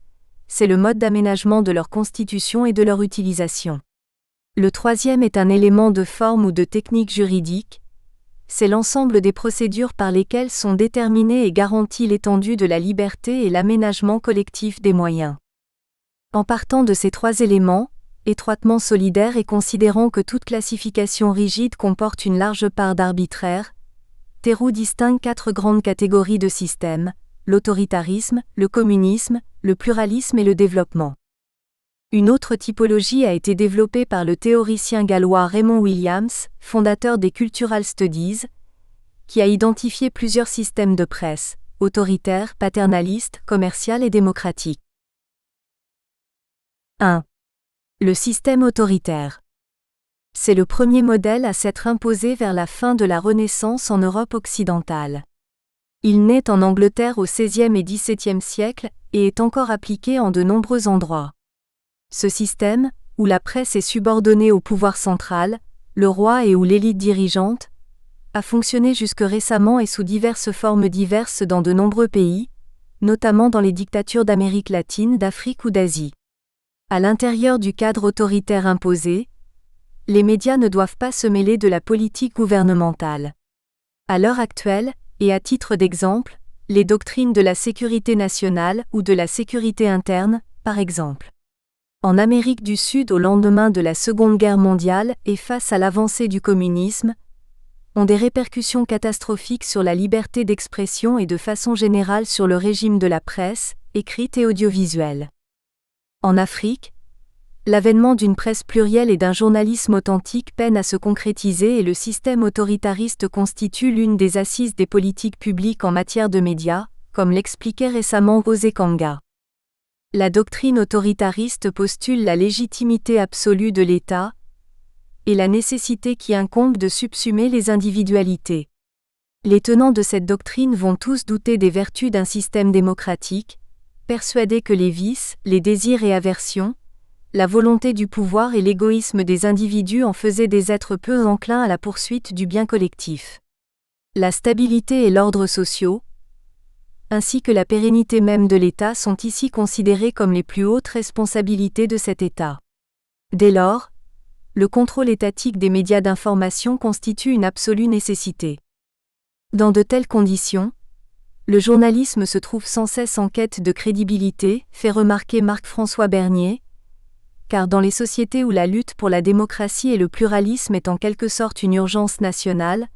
c'est le mode d'aménagement de leur constitution et de leur utilisation. Le troisième est un élément de forme ou de technique juridique, c'est l'ensemble des procédures par lesquelles sont déterminées et garanties l'étendue de la liberté et l'aménagement collectif des moyens. En partant de ces 3 éléments, étroitement solidaires et considérant que toute classification rigide comporte une large part d'arbitraire, Théroux distingue 4 grandes catégories de systèmes: l'autoritarisme, le communisme, le pluralisme et le développement. Une autre typologie a été développée par le théoricien gallois Raymond Williams, fondateur des Cultural Studies, qui a identifié plusieurs systèmes de presse, autoritaire, paternaliste, commercial et démocratique. 1. Le système autoritaire. C'est le premier modèle à s'être imposé vers la fin de la Renaissance en Europe occidentale. Il naît en Angleterre au XVIe et XVIIe siècle et est encore appliqué en de nombreux endroits. Ce système, où la presse est subordonnée au pouvoir central, le roi et où l'élite dirigeante, a fonctionné jusque récemment et sous diverses formes diverses dans de nombreux pays, notamment dans les dictatures d'Amérique latine, d'Afrique ou d'Asie. À l'intérieur du cadre autoritaire imposé, les médias ne doivent pas se mêler de la politique gouvernementale. À l'heure actuelle, et à titre d'exemple, Les doctrines de la sécurité nationale ou de la sécurité interne, par exemple. En Amérique du Sud au lendemain de la Seconde Guerre mondiale et face à l'avancée du communisme, ont des répercussions catastrophiques sur la liberté d'expression et de façon générale sur le régime de la presse, écrite et audiovisuelle. En Afrique, l'avènement d'une presse plurielle et d'un journalisme authentique peine à se concrétiser et le système autoritariste constitue l'une des assises des politiques publiques en matière de médias, comme l'expliquait récemment José Kanga. La doctrine autoritariste postule la légitimité absolue de l'État et la nécessité qui incombe de subsumer les individualités. Les tenants de cette doctrine vont tous douter des vertus d'un système démocratique, persuadés que les vices, les désirs et aversions, la volonté du pouvoir et l'égoïsme des individus en faisaient des êtres peu enclins à la poursuite du bien collectif. La stabilité et l'ordre sociaux, ainsi que la pérennité même de l'État sont ici considérés comme les plus hautes responsabilités de cet État. Dès lors, le contrôle étatique des médias d'information constitue une absolue nécessité. Dans de telles conditions, le journalisme se trouve sans cesse en quête de crédibilité, fait remarquer Marc-François Bernier, car dans les sociétés où la lutte pour la démocratie et le pluralisme est en quelque sorte une urgence nationale,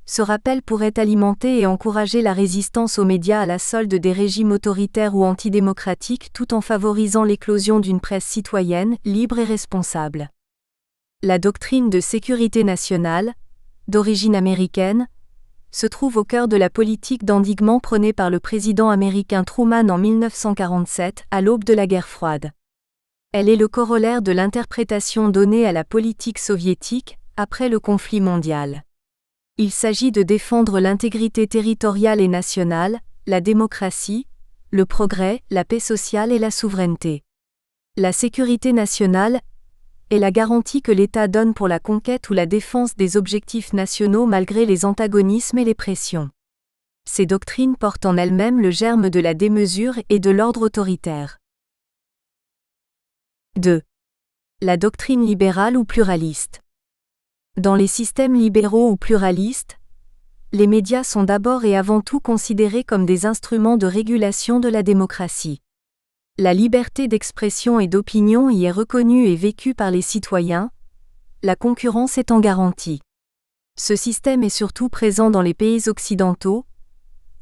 ce rappel pourrait alimenter et encourager la résistance aux médias à la solde des régimes autoritaires ou antidémocratiques tout en favorisant l'éclosion d'une presse citoyenne, libre et responsable. La doctrine de sécurité nationale, d'origine américaine, se trouve au cœur de la politique d'endiguement prônée par le président américain Truman en 1947, à l'aube de la guerre froide. Elle est le corollaire de l'interprétation donnée à la politique soviétique après le conflit mondial. Il s'agit de défendre l'intégrité territoriale et nationale, la démocratie, le progrès, la paix sociale et la souveraineté. La sécurité nationale est la garantie que l'État donne pour la conquête ou la défense des objectifs nationaux malgré les antagonismes et les pressions. Ces doctrines portent en elles-mêmes le germe de la démesure et de l'ordre autoritaire. 2. La doctrine libérale ou pluraliste. Dans les systèmes libéraux ou pluralistes, les médias sont d'abord et avant tout considérés comme des instruments de régulation de la démocratie. La liberté d'expression et d'opinion y est reconnue et vécue par les citoyens, la concurrence étant garantie. Ce système est surtout présent dans les pays occidentaux,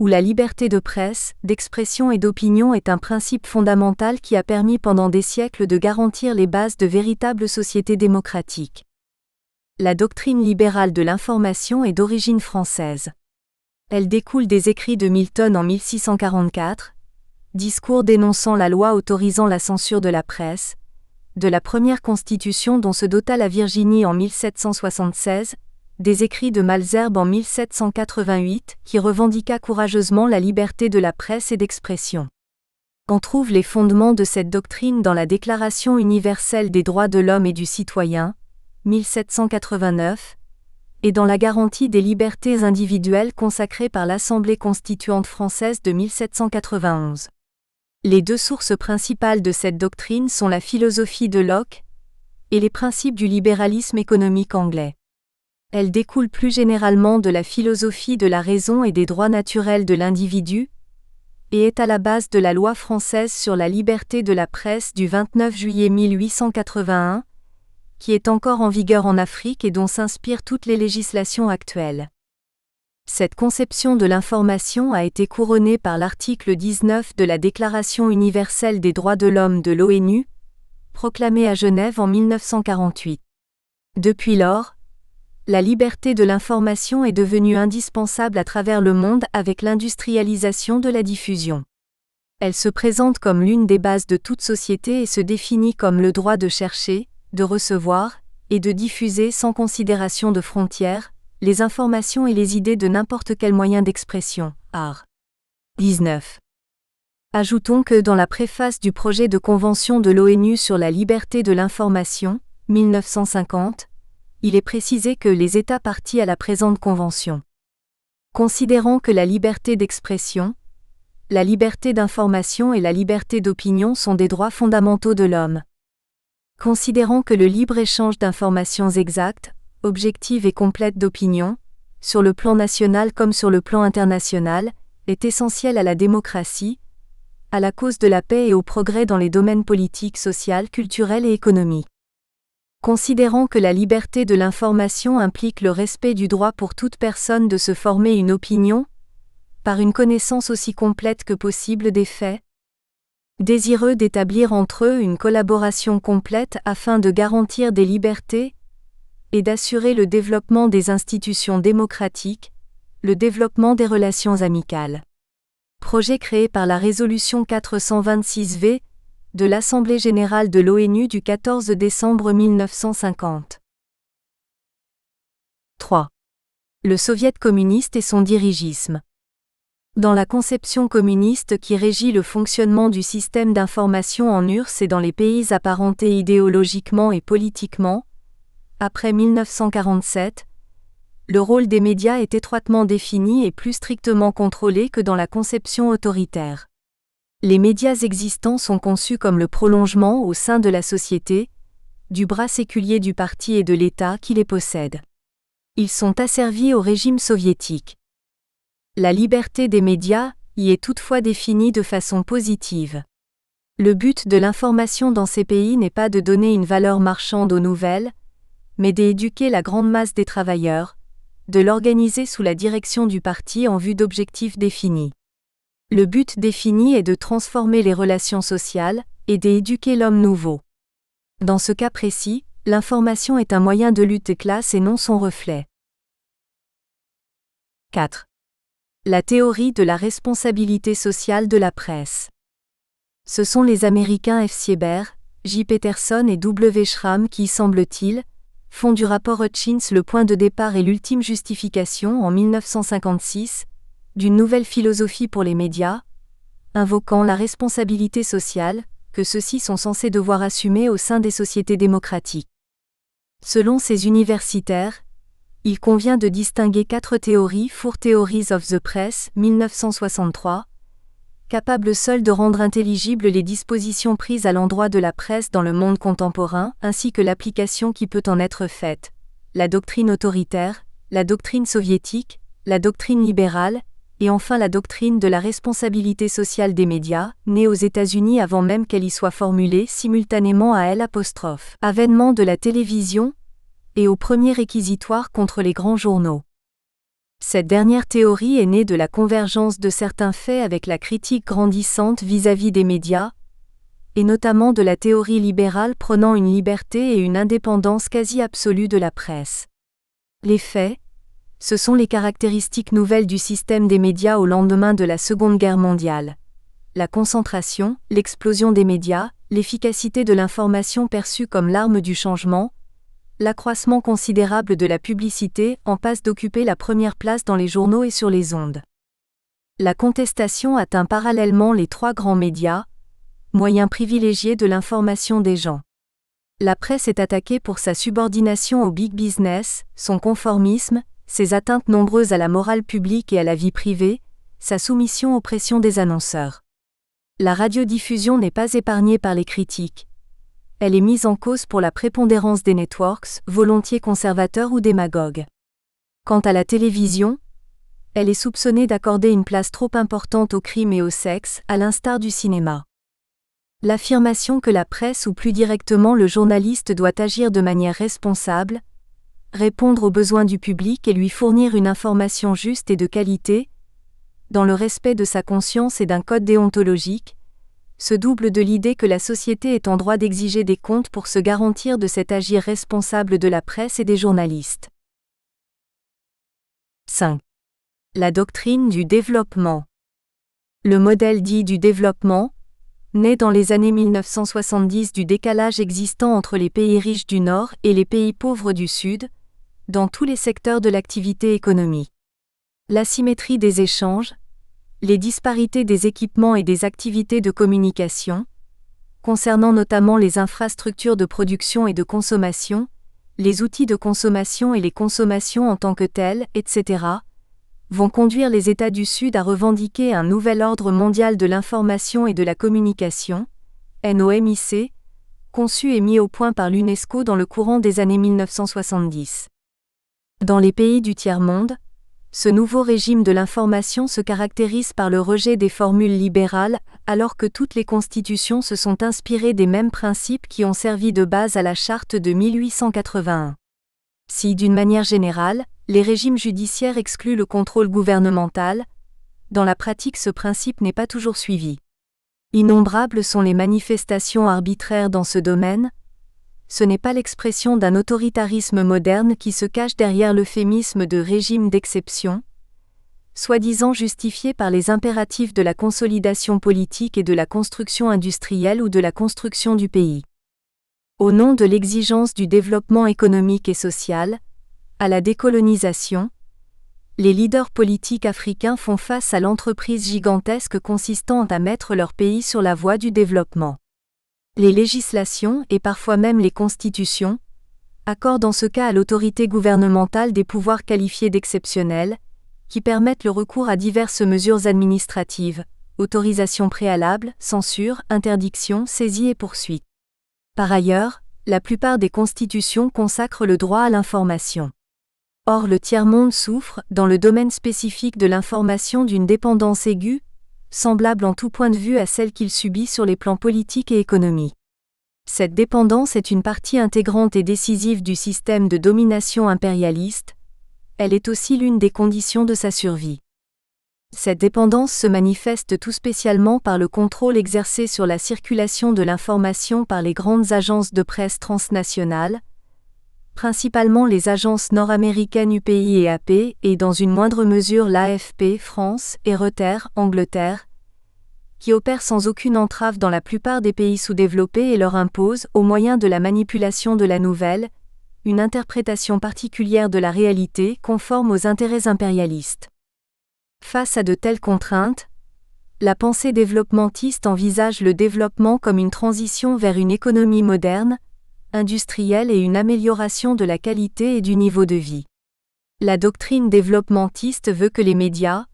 où la liberté de presse, d'expression et d'opinion est un principe fondamental qui a permis pendant des siècles de garantir les bases de véritables sociétés démocratiques. La doctrine libérale de l'information est d'origine française. Elle découle des écrits de Milton en 1644, discours dénonçant la loi autorisant la censure de la presse, de la première constitution dont se dota la Virginie en 1776, des écrits de Malesherbes en 1788 qui revendiqua courageusement la liberté de la presse et d'expression. On trouve les fondements de cette doctrine dans la Déclaration universelle des droits de l'homme et du citoyen, 1789, et dans la garantie des libertés individuelles consacrée par l'Assemblée constituante française de 1791. Les deux sources principales de cette doctrine sont la philosophie de Locke et les principes du libéralisme économique anglais. Elle découle plus généralement de la philosophie de la raison et des droits naturels de l'individu, et est à la base de la loi française sur la liberté de la presse du 29 juillet 1881, qui est encore en vigueur en Afrique et dont s'inspirent toutes les législations actuelles. Cette conception de l'information a été couronnée par l'article 19 de la Déclaration universelle des droits de l'homme de l'ONU, proclamée à Genève en 1948. Depuis lors, la liberté de l'information est devenue indispensable à travers le monde avec l'industrialisation de la diffusion. Elle se présente comme l'une des bases de toute société et se définit comme le droit de chercher, de recevoir, et de diffuser sans considération de frontières, les informations et les idées de n'importe quel moyen d'expression. Art. 19. Ajoutons que dans la préface du projet de convention de l'ONU sur la liberté de l'information, 1950, il est précisé que les États partis à la présente convention, considérant que la liberté d'expression, la liberté d'information et la liberté d'opinion sont des droits fondamentaux de l'homme, considérant que le libre-échange d'informations exactes, objectives et complètes d'opinion, sur le plan national comme sur le plan international, est essentielle à la démocratie, à la cause de la paix et au progrès dans les domaines politiques, social, culturel et économique. Considérant que la liberté de l'information implique le respect du droit pour toute personne de se former une opinion, par une connaissance aussi complète que possible des faits, désireux d'établir entre eux une collaboration complète afin de garantir des libertés et d'assurer le développement des institutions démocratiques, le développement des relations amicales. Projet créé par la résolution 426V de l'Assemblée générale de l'ONU du 14 décembre 1950. 3. Le Soviet communiste et son dirigisme. Dans la conception communiste qui régit le fonctionnement du système d'information en URSS et dans les pays apparentés idéologiquement et politiquement, après 1947, le rôle des médias est étroitement défini et plus strictement contrôlé que dans la conception autoritaire. Les médias existants sont conçus comme le prolongement au sein de la société, du bras séculier du parti et de l'État qui les possède. Ils sont asservis au régime soviétique. La liberté des médias y est toutefois définie de façon positive. Le but de l'information dans ces pays n'est pas de donner une valeur marchande aux nouvelles, mais d'éduquer la grande masse des travailleurs, de l'organiser sous la direction du parti en vue d'objectifs définis. Le but défini est de transformer les relations sociales et d'éduquer l'homme nouveau. Dans ce cas précis, l'information est un moyen de lutte des classes et non son reflet. 4. La théorie de la responsabilité sociale de la presse. Ce sont les Américains F. Sieber, J. Peterson et W. Schramm qui, semble-t-il, font du rapport Hutchins le point de départ et l'ultime justification en 1956, d'une nouvelle philosophie pour les médias, invoquant la responsabilité sociale, que ceux-ci sont censés devoir assumer au sein des sociétés démocratiques. Selon ces universitaires, il convient de distinguer 4 théories: Four Theories of the Press, 1963, capables seules de rendre intelligibles les dispositions prises à l'endroit de la presse dans le monde contemporain, ainsi que l'application qui peut en être faite, la doctrine autoritaire, la doctrine soviétique, la doctrine libérale, et enfin la doctrine de la responsabilité sociale des médias, née aux États-Unis avant même qu'elle y soit formulée simultanément à l'avènement de la télévision, et au premier réquisitoire contre les grands journaux. Cette dernière théorie est née de la convergence de certains faits avec la critique grandissante vis-à-vis des médias, et notamment de la théorie libérale prônant une liberté et une indépendance quasi absolue de la presse. Les faits, ce sont les caractéristiques nouvelles du système des médias au lendemain de la Seconde Guerre mondiale. La concentration, l'explosion des médias, l'efficacité de l'information perçue comme l'arme du changement, l'accroissement considérable de la publicité en passe d'occuper la première place dans les journaux et sur les ondes. La contestation atteint parallèlement les 3 grands médias, moyens privilégiés de l'information des gens. La presse est attaquée pour sa subordination au big business, son conformisme, ses atteintes nombreuses à la morale publique et à la vie privée, sa soumission aux pressions des annonceurs. La radiodiffusion n'est pas épargnée par les critiques. Elle est mise en cause pour la prépondérance des networks, volontiers conservateurs ou démagogues. Quant à la télévision, elle est soupçonnée d'accorder une place trop importante au crime et au sexe, à l'instar du cinéma. L'affirmation que la presse ou plus directement le journaliste doit agir de manière responsable, répondre aux besoins du public et lui fournir une information juste et de qualité, dans le respect de sa conscience et d'un code déontologique, se double de l'idée que la société est en droit d'exiger des comptes pour se garantir de cet agir responsable de la presse et des journalistes. 5. La doctrine du développement. Le modèle dit du développement, né dans les années 1970 du décalage existant entre les pays riches du Nord et les pays pauvres du Sud, dans tous les secteurs de l'activité économique. L'asymétrie des échanges, les disparités des équipements et des activités de communication, concernant notamment les infrastructures de production et de consommation, les outils de consommation et les consommations en tant que telles, etc., vont conduire les États du Sud à revendiquer un nouvel ordre mondial de l'information et de la communication, NOMIC, conçu et mis au point par l'UNESCO dans le courant des années 1970. Dans les pays du tiers-monde, Ce nouveau régime de l'information se caractérise par le rejet des formules libérales, alors que toutes les constitutions se sont inspirées des mêmes principes qui ont servi de base à la Charte de 1881. Si, d'une manière générale, les régimes judiciaires excluent le contrôle gouvernemental, dans la pratique ce principe n'est pas toujours suivi. Innombrables sont les manifestations arbitraires dans ce domaine. Ce n'est pas l'expression d'un autoritarisme moderne qui se cache derrière l'euphémisme de régime d'exception, soi-disant justifié par les impératifs de la consolidation politique et de la construction industrielle ou de la construction du pays. Au nom de l'exigence du développement économique et social, à la décolonisation, les leaders politiques africains font face à l'entreprise gigantesque consistant à mettre leur pays sur la voie du développement. Les législations, et parfois même les constitutions, accordent en ce cas à l'autorité gouvernementale des pouvoirs qualifiés d'exceptionnels, qui permettent le recours à diverses mesures administratives, autorisation préalable, censure, interdiction, saisie et poursuite. Par ailleurs, la plupart des constitutions consacrent le droit à l'information. Or le tiers-monde souffre, dans le domaine spécifique de l'information, d'une dépendance aiguë, semblable en tout point de vue à celle qu'il subit sur les plans politiques et économiques. Cette dépendance est une partie intégrante et décisive du système de domination impérialiste, elle est aussi l'une des conditions de sa survie. Cette dépendance se manifeste tout spécialement par le contrôle exercé sur la circulation de l'information par les grandes agences de presse transnationales, principalement les agences nord-américaines UPI et AP, et dans une moindre mesure l'AFP France et Reuters Angleterre, qui opèrent sans aucune entrave dans la plupart des pays sous-développés et leur imposent, au moyen de la manipulation de la nouvelle, une interprétation particulière de la réalité conforme aux intérêts impérialistes. Face à de telles contraintes, la pensée développementiste envisage le développement comme une transition vers une économie moderne, industrielle et une amélioration de la qualité et du niveau de vie. La doctrine développementiste veut que les médias,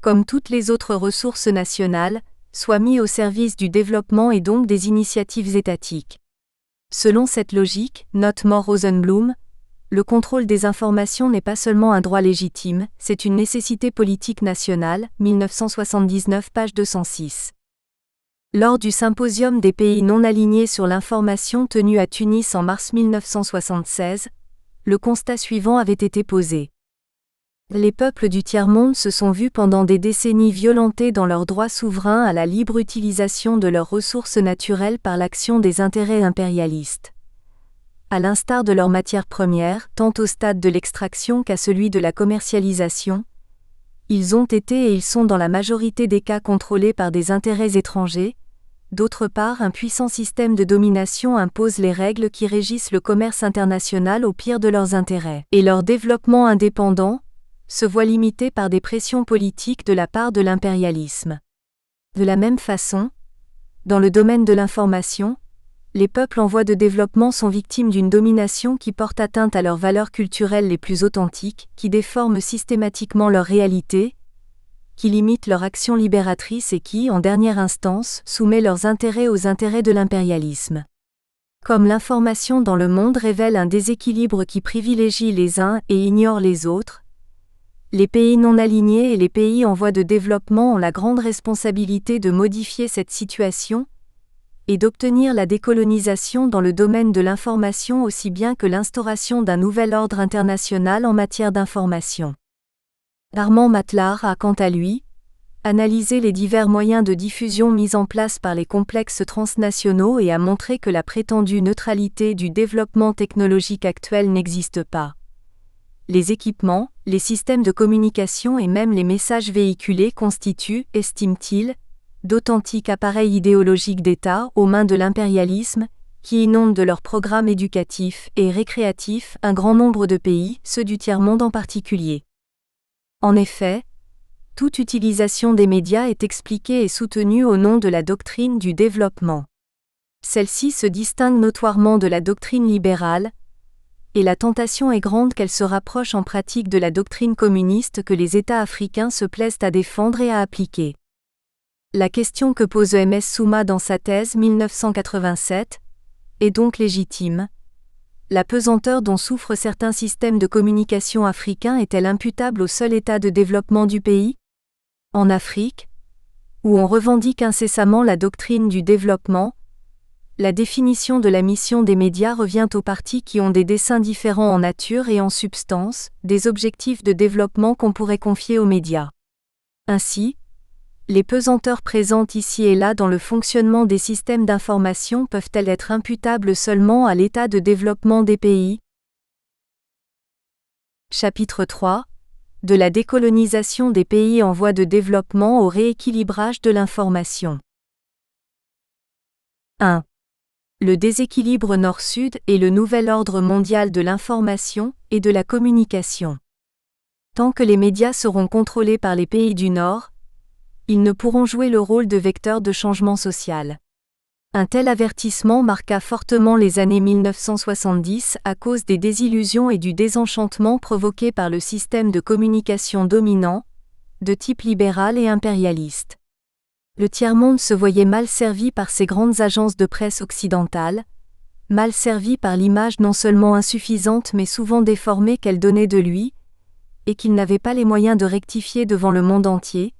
comme toutes les autres ressources nationales, soient mis au service du développement et donc des initiatives étatiques. Selon cette logique, note More Rosenblum, le contrôle des informations n'est pas seulement un droit légitime, c'est une nécessité politique nationale, 1979 page 206. Lors du symposium des pays non alignés sur l'information tenu à Tunis en mars 1976, le constat suivant avait été posé. Les peuples du tiers-monde se sont vus pendant des décennies violentés dans leur droit souverain à la libre utilisation de leurs ressources naturelles par l'action des intérêts impérialistes. À l'instar de leurs matières premières, tant au stade de l'extraction qu'à celui de la commercialisation, ils ont été et ils sont dans la majorité des cas contrôlés par des intérêts étrangers. D'autre part, un puissant système de domination impose les règles qui régissent le commerce international au pire de leurs intérêts, et leur développement indépendant se voit limité par des pressions politiques de la part de l'impérialisme. De la même façon, dans le domaine de l'information, les peuples en voie de développement sont victimes d'une domination qui porte atteinte à leurs valeurs culturelles les plus authentiques, qui déforme systématiquement leur réalité, qui limite leur action libératrice et qui, en dernière instance, soumet leurs intérêts aux intérêts de l'impérialisme. Comme l'information dans le monde révèle un déséquilibre qui privilégie les uns et ignore les autres, les pays non alignés et les pays en voie de développement ont la grande responsabilité de modifier cette situation et d'obtenir la décolonisation dans le domaine de l'information aussi bien que l'instauration d'un nouvel ordre international en matière d'information. Armand Matlar a, quant à lui, analysé les divers moyens de diffusion mis en place par les complexes transnationaux et a montré que la prétendue neutralité du développement technologique actuel n'existe pas. Les équipements, les systèmes de communication et même les messages véhiculés constituent, estime-t-il, d'authentiques appareils idéologiques d'État aux mains de l'impérialisme, qui inondent de leurs programmes éducatifs et récréatifs un grand nombre de pays, ceux du tiers-monde en particulier. En effet, toute utilisation des médias est expliquée et soutenue au nom de la doctrine du développement. Celle-ci se distingue notoirement de la doctrine libérale, et la tentation est grande qu'elle se rapproche en pratique de la doctrine communiste que les États africains se plaisent à défendre et à appliquer. La question que pose E.M.S. Souma dans sa thèse 1987 est donc légitime. la pesanteur dont souffrent certains systèmes de communication africains est-elle imputable au seul état de développement du pays ? En Afrique, où on revendique incessamment la doctrine du développement, la définition de la mission des médias revient aux partis qui ont des desseins différents en nature et en substance, des objectifs de développement qu'on pourrait confier aux médias. Ainsi, les pesanteurs présentes ici et là dans le fonctionnement des systèmes d'information peuvent-elles être imputables seulement à l'état de développement des pays ? Chapitre 3 : De la décolonisation des pays en voie de développement au rééquilibrage de l'information. 1. Le déséquilibre nord-sud et le nouvel ordre mondial de l'information et de la communication. Tant que les médias seront contrôlés par les pays du Nord, ils ne pourront jouer le rôle de vecteur de changement social. Un tel avertissement marqua fortement les années 1970 à cause des désillusions et du désenchantement provoqués par le système de communication dominant, de type libéral et impérialiste. Le tiers-monde se voyait mal servi par ces grandes agences de presse occidentales, mal servi par l'image non seulement insuffisante mais souvent déformée qu'elle donnait de lui, et qu'il n'avait pas les moyens de rectifier devant le monde entier,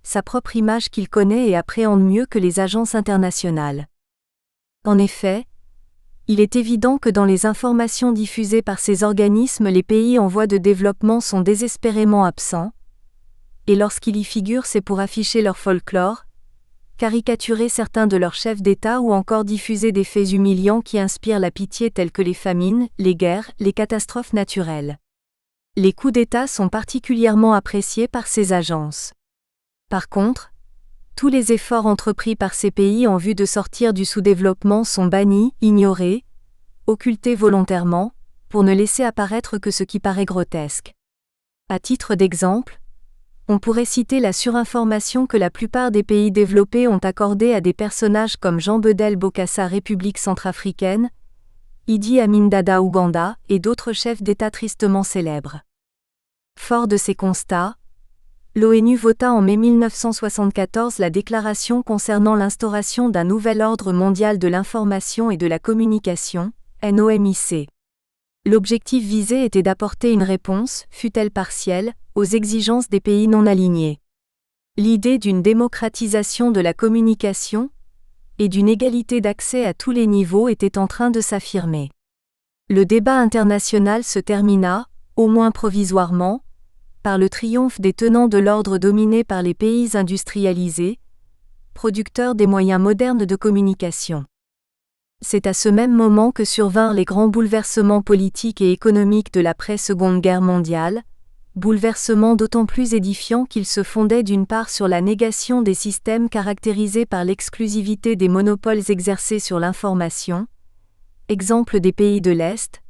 sa propre image qu'il connaît et appréhende mieux que les agences internationales. En effet, il est évident que dans les informations diffusées par ces organismes les pays en voie de développement sont désespérément absents, et lorsqu'il y figure c'est pour afficher leur folklore, caricaturer certains de leurs chefs d'État ou encore diffuser des faits humiliants qui inspirent la pitié tels que les famines, les guerres, les catastrophes naturelles. Les coups d'État sont particulièrement appréciés par ces agences. Par contre, tous les efforts entrepris par ces pays en vue de sortir du sous-développement sont bannis, ignorés, occultés volontairement, pour ne laisser apparaître que ce qui paraît grotesque. À titre d'exemple, on pourrait citer la surinformation que la plupart des pays développés ont accordée à des personnages comme Jean Bedel Bokassa République centrafricaine, Idi Amin Dada Ouganda et d'autres chefs d'État tristement célèbres. Fort de ces constats, l'ONU vota en mai 1974 la déclaration concernant l'instauration d'un nouvel ordre mondial de l'information et de la communication, NOMIC. L'objectif visé était d'apporter une réponse, fût-elle partielle, aux exigences des pays non alignés. L'idée d'une démocratisation de la communication et d'une égalité d'accès à tous les niveaux était en train de s'affirmer. Le débat international se termina, au moins provisoirement, par le triomphe des tenants de l'ordre dominé par les pays industrialisés, producteurs des moyens modernes de communication. C'est à ce même moment que survinrent les grands bouleversements politiques et économiques de l'après-Seconde Guerre mondiale, bouleversements d'autant plus édifiants qu'ils se fondaient d'une part sur la négation des systèmes caractérisés par l'exclusivité des monopoles exercés sur l'information, exemple des pays de l'Est,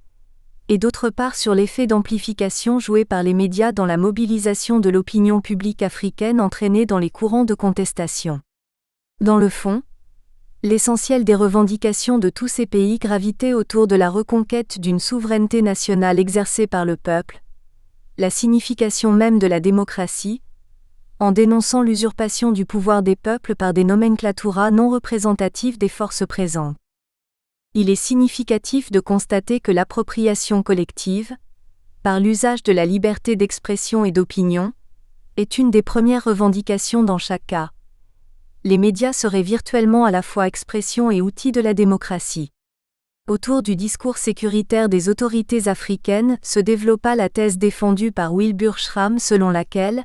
et d'autre part sur l'effet d'amplification joué par les médias dans la mobilisation de l'opinion publique africaine entraînée dans les courants de contestation. Dans le fond, l'essentiel des revendications de tous ces pays gravitait autour de la reconquête d'une souveraineté nationale exercée par le peuple, la signification même de la démocratie, en dénonçant l'usurpation du pouvoir des peuples par des nomenclaturas non représentatives des forces présentes. Il est significatif de constater que l'appropriation collective, par l'usage de la liberté d'expression et d'opinion, est une des premières revendications dans chaque cas. Les médias seraient virtuellement à la fois expression et outil de la démocratie. Autour du discours sécuritaire des autorités africaines se développa la thèse défendue par Wilbur Schramm selon laquelle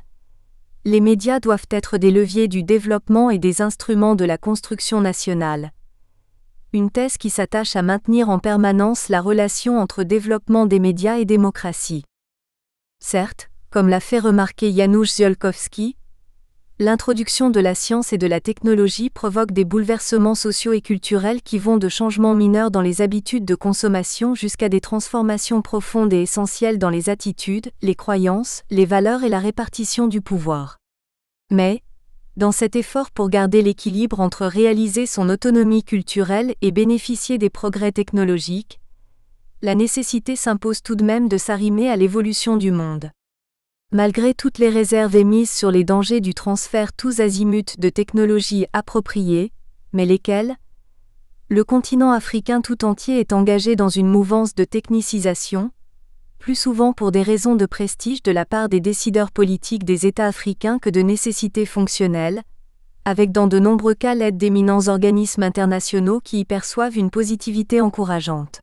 les médias doivent être des leviers du développement et des instruments de la construction nationale. Une thèse qui s'attache à maintenir en permanence la relation entre développement des médias et démocratie. Certes, comme l'a fait remarquer Janusz Ziolkowski, l'introduction de la science et de la technologie provoque des bouleversements sociaux et culturels qui vont de changements mineurs dans les habitudes de consommation jusqu'à des transformations profondes et essentielles dans les attitudes, les croyances, les valeurs et la répartition du pouvoir. Mais, dans cet effort pour garder l'équilibre entre réaliser son autonomie culturelle et bénéficier des progrès technologiques, la nécessité s'impose tout de même de s'arrimer à l'évolution du monde. Malgré toutes les réserves émises sur les dangers du transfert tous azimuts de technologies appropriées, mais lesquelles, Le continent africain tout entier est engagé dans une mouvance de technicisation, plus souvent pour des raisons de prestige de la part des décideurs politiques des États africains que de nécessité fonctionnelle, avec dans de nombreux cas l'aide d'éminents organismes internationaux qui y perçoivent une positivité encourageante.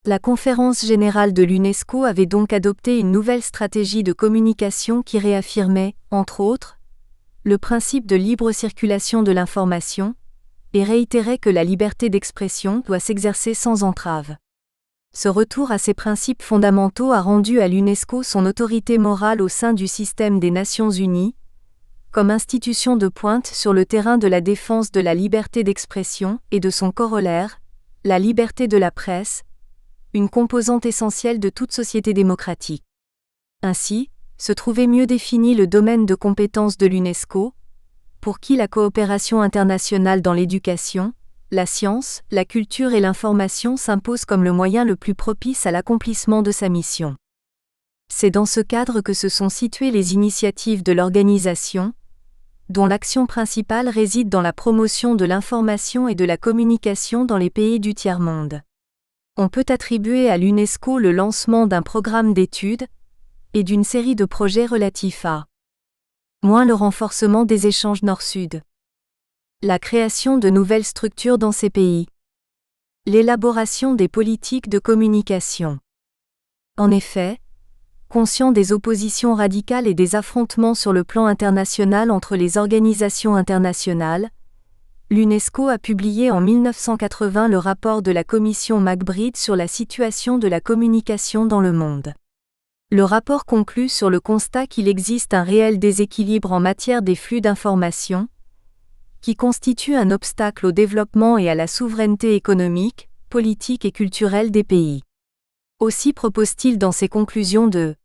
La Conférence générale de l'UNESCO avait donc adopté une nouvelle stratégie de communication qui réaffirmait, entre autres, le principe de libre circulation de l'information, et réitérait que la liberté d'expression doit s'exercer sans entrave. Ce retour à ces principes fondamentaux a rendu à l'UNESCO son autorité morale au sein du système des Nations Unies, comme institution de pointe sur le terrain de la défense de la liberté d'expression et de son corollaire, la liberté de la presse, une composante essentielle de toute société démocratique. Ainsi, se trouvait mieux défini le domaine de compétence de l'UNESCO, pour qui la coopération internationale dans l'éducation, la science, la culture et l'information s'impose comme le moyen le plus propice à l'accomplissement de sa mission. C'est dans ce cadre que se sont situées les initiatives de l'organisation, dont l'action principale réside dans la promotion de l'information et de la communication dans les pays du tiers-monde. On peut attribuer à l'UNESCO le lancement d'un programme d'études et d'une série de projets relatifs à le renforcement des échanges nord-sud, la création de nouvelles structures dans ces pays, l'élaboration des politiques de communication. En effet, conscient des oppositions radicales et des affrontements sur le plan international entre les organisations internationales, l'UNESCO a publié en 1980 le rapport de la commission McBride sur la situation de la communication dans le monde. Le rapport conclut sur le constat qu'il existe un réel déséquilibre en matière des flux d'informations, qui constitue un obstacle au développement et à la souveraineté économique, politique et culturelle des pays. Aussi propose-t-il dans ses conclusions de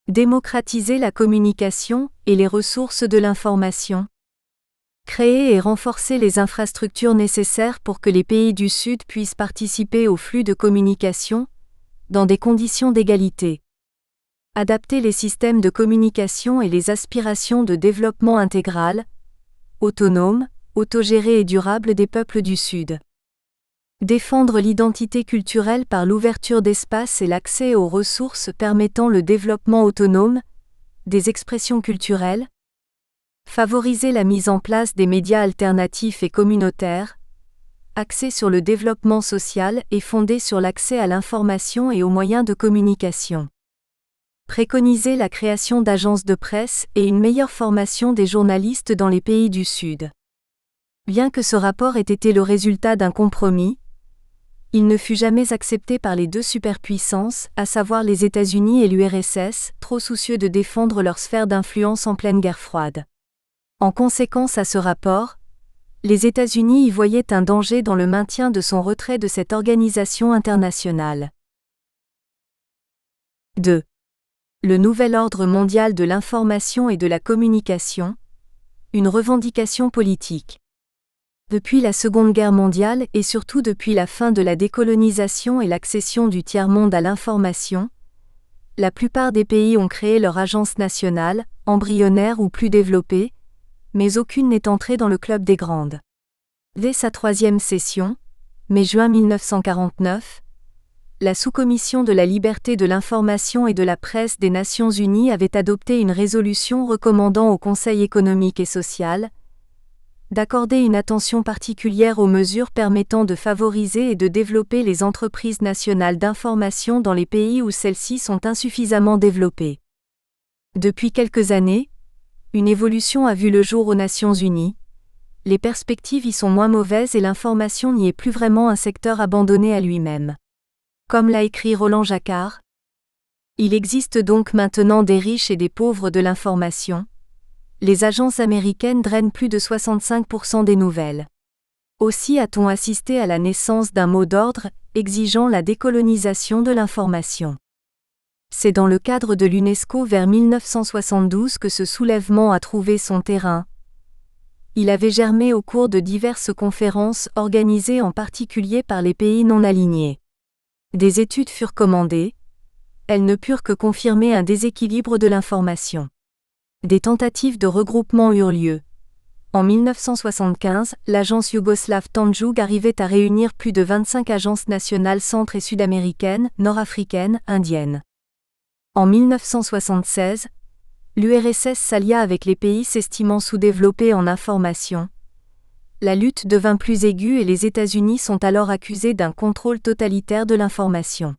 démocratiser la communication et les ressources de l'information, créer et renforcer les infrastructures nécessaires pour que les pays du Sud puissent participer aux flux de communication, dans des conditions d'égalité, adapter les systèmes de communication et les aspirations de développement intégral, autonome, autogéré et durable des peuples du Sud. Défendre l'identité culturelle par l'ouverture d'espace et l'accès aux ressources permettant le développement autonome des expressions culturelles. Favoriser la mise en place des médias alternatifs et communautaires, axés sur le développement social et fondés sur l'accès à l'information et aux moyens de communication. Préconiser la création d'agences de presse et une meilleure formation des journalistes dans les pays du Sud. Bien que ce rapport ait été le résultat d'un compromis, il ne fut jamais accepté par les deux superpuissances, à savoir les États-Unis et l'URSS, trop soucieux de défendre leur sphère d'influence en pleine guerre froide. En conséquence à ce rapport, les États-Unis y voyaient un danger dans le maintien de son retrait de cette organisation internationale. 2. Le nouvel ordre mondial de l'information et de la communication, une revendication politique. Depuis la Seconde Guerre mondiale et surtout depuis la fin de la décolonisation et l'accession du tiers-monde à l'information, la plupart des pays ont créé leur agence nationale, embryonnaire ou plus développée, mais aucune n'est entrée dans le club des grandes. Dès sa troisième session, mai-juin 1949, la sous-commission de la liberté de l'information et de la presse des Nations Unies avait adopté une résolution recommandant au Conseil économique et social d'accorder une attention particulière aux mesures permettant de favoriser et de développer les entreprises nationales d'information dans les pays où celles-ci sont insuffisamment développées. Depuis quelques années, une évolution a vu le jour aux Nations Unies. Les perspectives y sont moins mauvaises et l'information n'y est plus vraiment un secteur abandonné à lui-même. Comme l'a écrit Roland Jacquard, il existe donc maintenant des riches et des pauvres de l'information. Les agences américaines drainent plus de 65% des nouvelles. Aussi a-t-on assisté à la naissance d'un mot d'ordre exigeant la décolonisation de l'information. C'est dans le cadre de l'UNESCO vers 1972 que ce soulèvement a trouvé son terrain. Il avait germé au cours de diverses conférences organisées en particulier par les pays non alignés. Des études furent commandées, elles ne purent que confirmer un déséquilibre de l'information. Des tentatives de regroupement eurent lieu. En 1975, l'agence yougoslave Tanjug arrivait à réunir plus de 25 agences nationales centre- et sud-américaines, nord-africaines, indiennes. En 1976, l'URSS s'allia avec les pays s'estimant sous-développés en information. La lutte devint plus aiguë et les États-Unis sont alors accusés d'un contrôle totalitaire de l'information.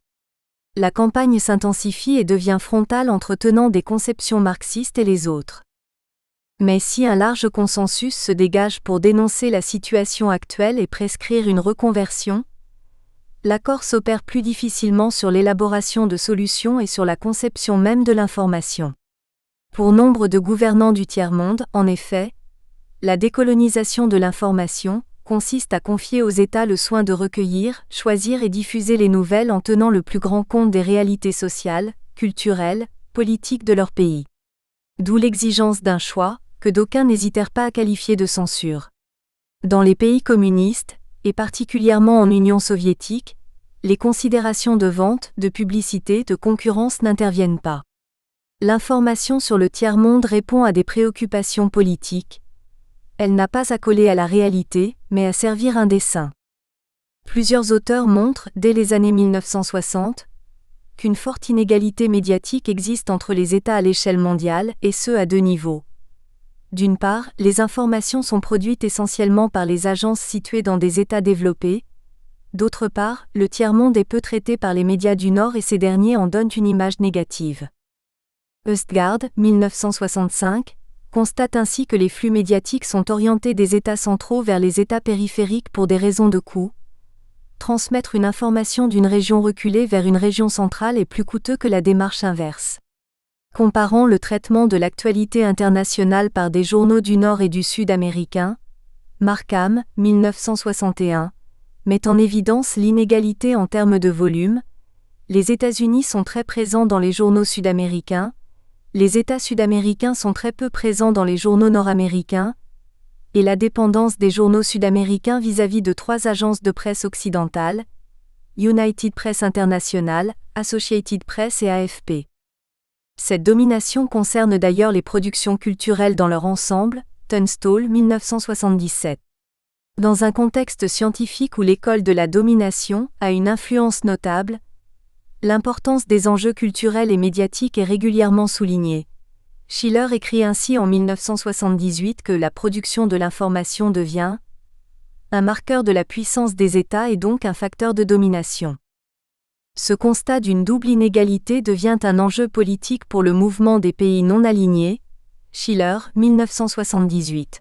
La campagne s'intensifie et devient frontale entre tenants des conceptions marxistes et les autres. Mais si un large consensus se dégage pour dénoncer la situation actuelle et prescrire une reconversion, l'accord s'opère plus difficilement sur l'élaboration de solutions et sur la conception même de l'information. Pour nombre de gouvernants du tiers-monde, en effet, la décolonisation de l'information consiste à confier aux États le soin de recueillir, choisir et diffuser les nouvelles en tenant le plus grand compte des réalités sociales, culturelles, politiques de leur pays. D'où l'exigence d'un choix, que d'aucuns n'hésitèrent pas à qualifier de censure. Dans les pays communistes, et particulièrement en Union soviétique, les considérations de vente, de publicité, de concurrence n'interviennent pas. L'information sur le tiers-monde répond à des préoccupations politiques. Elle n'a pas à coller à la réalité, mais à servir un dessein. Plusieurs auteurs montrent, dès les années 1960, qu'une forte inégalité médiatique existe entre les États à l'échelle mondiale, et ce à deux niveaux. D'une part, les informations sont produites essentiellement par les agences situées dans des États développés. D'autre part, le tiers-monde est peu traité par les médias du Nord et ces derniers en donnent une image négative. Østgaard, 1965, constate ainsi que les flux médiatiques sont orientés des États centraux vers les États périphériques pour des raisons de coût. Transmettre une information d'une région reculée vers une région centrale est plus coûteux que la démarche inverse. Comparant le traitement de l'actualité internationale par des journaux du Nord et du Sud américains, Markham, 1961, met en évidence l'inégalité en termes de volume. Les États-Unis sont très présents dans les journaux sud-américains, les États sud-américains sont très peu présents dans les journaux nord-américains, et la dépendance des journaux sud-américains vis-à-vis de trois agences de presse occidentales, United Press International, Associated Press et AFP. Cette domination concerne d'ailleurs les productions culturelles dans leur ensemble, Tunstall, 1977. Dans un contexte scientifique où l'école de la domination a une influence notable, l'importance des enjeux culturels et médiatiques est régulièrement soulignée. Schiller écrit ainsi en 1978 que la production de l'information devient un marqueur de la puissance des États et donc un facteur de domination. Ce constat d'une double inégalité devient un enjeu politique pour le mouvement des pays non alignés. Schiller, 1978.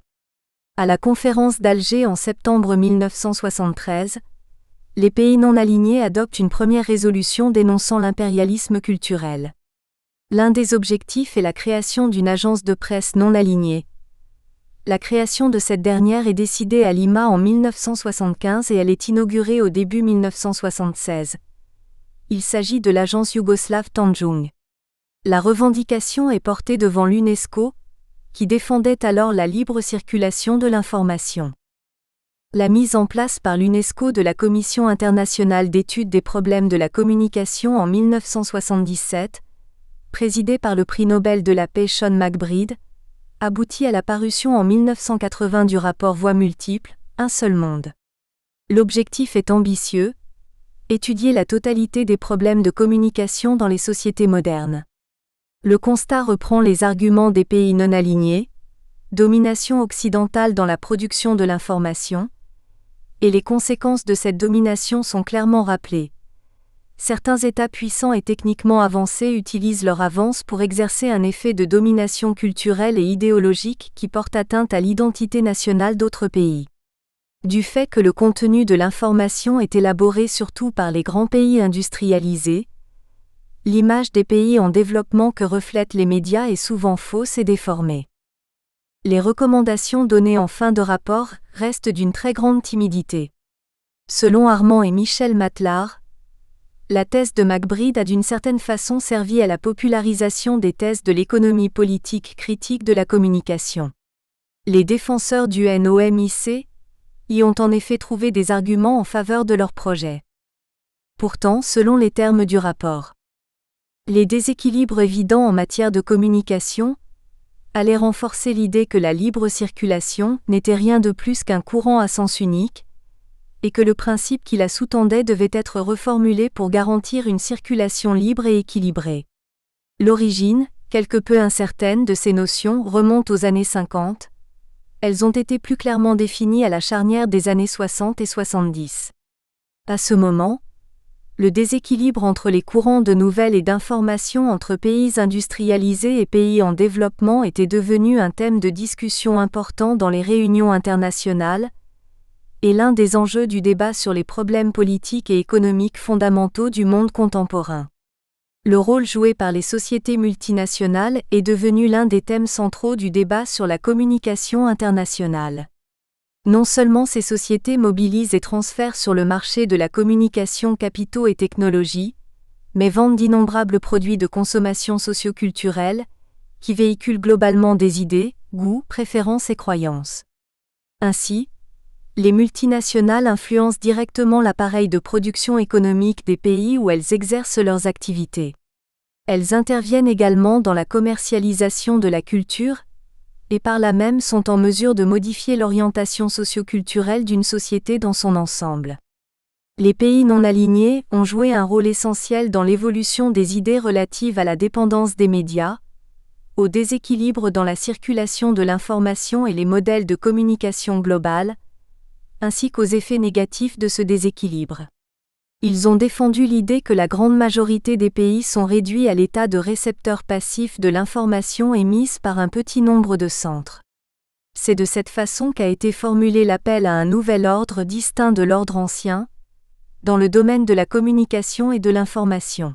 À la conférence d'Alger en septembre 1973, les pays non alignés adoptent une première résolution dénonçant l'impérialisme culturel. L'un des objectifs est la création d'une agence de presse non alignée. La création de cette dernière est décidée à Lima en 1975 et elle est inaugurée au début 1976. Il s'agit de l'agence yougoslave Tanjug. La revendication est portée devant l'UNESCO, qui défendait alors la libre circulation de l'information. La mise en place par l'UNESCO de la Commission internationale d'études des problèmes de la communication en 1977, présidée par le prix Nobel de la paix Sean MacBride, aboutit à la parution en 1980 du rapport Voix multiples, un seul monde. L'objectif est ambitieux, étudier la totalité des problèmes de communication dans les sociétés modernes. Le constat reprend les arguments des pays non alignés, domination occidentale dans la production de l'information, et les conséquences de cette domination sont clairement rappelées. Certains États puissants et techniquement avancés utilisent leur avance pour exercer un effet de domination culturelle et idéologique qui porte atteinte à l'identité nationale d'autres pays. Du fait que le contenu de l'information est élaboré surtout par les grands pays industrialisés, l'image des pays en développement que reflètent les médias est souvent fausse et déformée. Les recommandations données en fin de rapport restent d'une très grande timidité. Selon Armand et Michel Matlard, la thèse de MacBride a d'une certaine façon servi à la popularisation des thèses de l'économie politique critique de la communication. Les défenseurs du NOMIC y ont en effet trouvé des arguments en faveur de leur projet. Pourtant, selon les termes du rapport, les déséquilibres évidents en matière de communication allait renforcer l'idée que la libre circulation n'était rien de plus qu'un courant à sens unique, et que le principe qui la sous-tendait devait être reformulé pour garantir une circulation libre et équilibrée. L'origine, quelque peu incertaine de ces notions, remonte aux années 50. Elles ont été plus clairement définies à la charnière des années 60 et 70. À ce moment, le déséquilibre entre les courants de nouvelles et d'information entre pays industrialisés et pays en développement était devenu un thème de discussion important dans les réunions internationales, et l'un des enjeux du débat sur les problèmes politiques et économiques fondamentaux du monde contemporain. Le rôle joué par les sociétés multinationales est devenu l'un des thèmes centraux du débat sur la communication internationale. Non seulement ces sociétés mobilisent et transfèrent sur le marché de la communication capitaux et technologies, mais vendent d'innombrables produits de consommation socio-culturelle, qui véhiculent globalement des idées, goûts, préférences et croyances. Ainsi, les multinationales influencent directement l'appareil de production économique des pays où elles exercent leurs activités. Elles interviennent également dans la commercialisation de la culture, et par là même sont en mesure de modifier l'orientation socio-culturelle d'une société dans son ensemble. Les pays non alignés ont joué un rôle essentiel dans l'évolution des idées relatives à la dépendance des médias, au déséquilibre dans la circulation de l'information et les modèles de communication globale, ainsi qu'aux effets négatifs de ce déséquilibre. Ils ont défendu l'idée que la grande majorité des pays sont réduits à l'état de récepteurs passifs de l'information émise par un petit nombre de centres. C'est de cette façon qu'a été formulé l'appel à un nouvel ordre distinct de l'ordre ancien, dans le domaine de la communication et de l'information.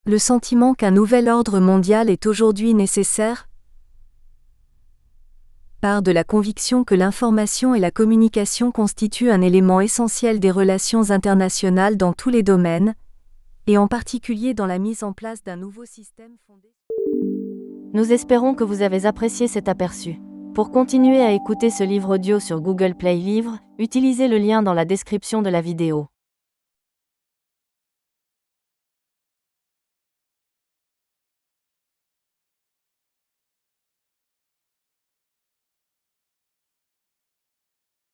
Le sentiment qu'un nouvel ordre mondial est aujourd'hui nécessaire part de la conviction que l'information et la communication constituent un élément essentiel des relations internationales dans tous les domaines, et en particulier dans la mise en place d'un nouveau système fondé. Nous espérons que vous avez apprécié cet aperçu. Pour continuer à écouter ce livre audio sur Google Play Livres, utilisez le lien dans la description de la vidéo.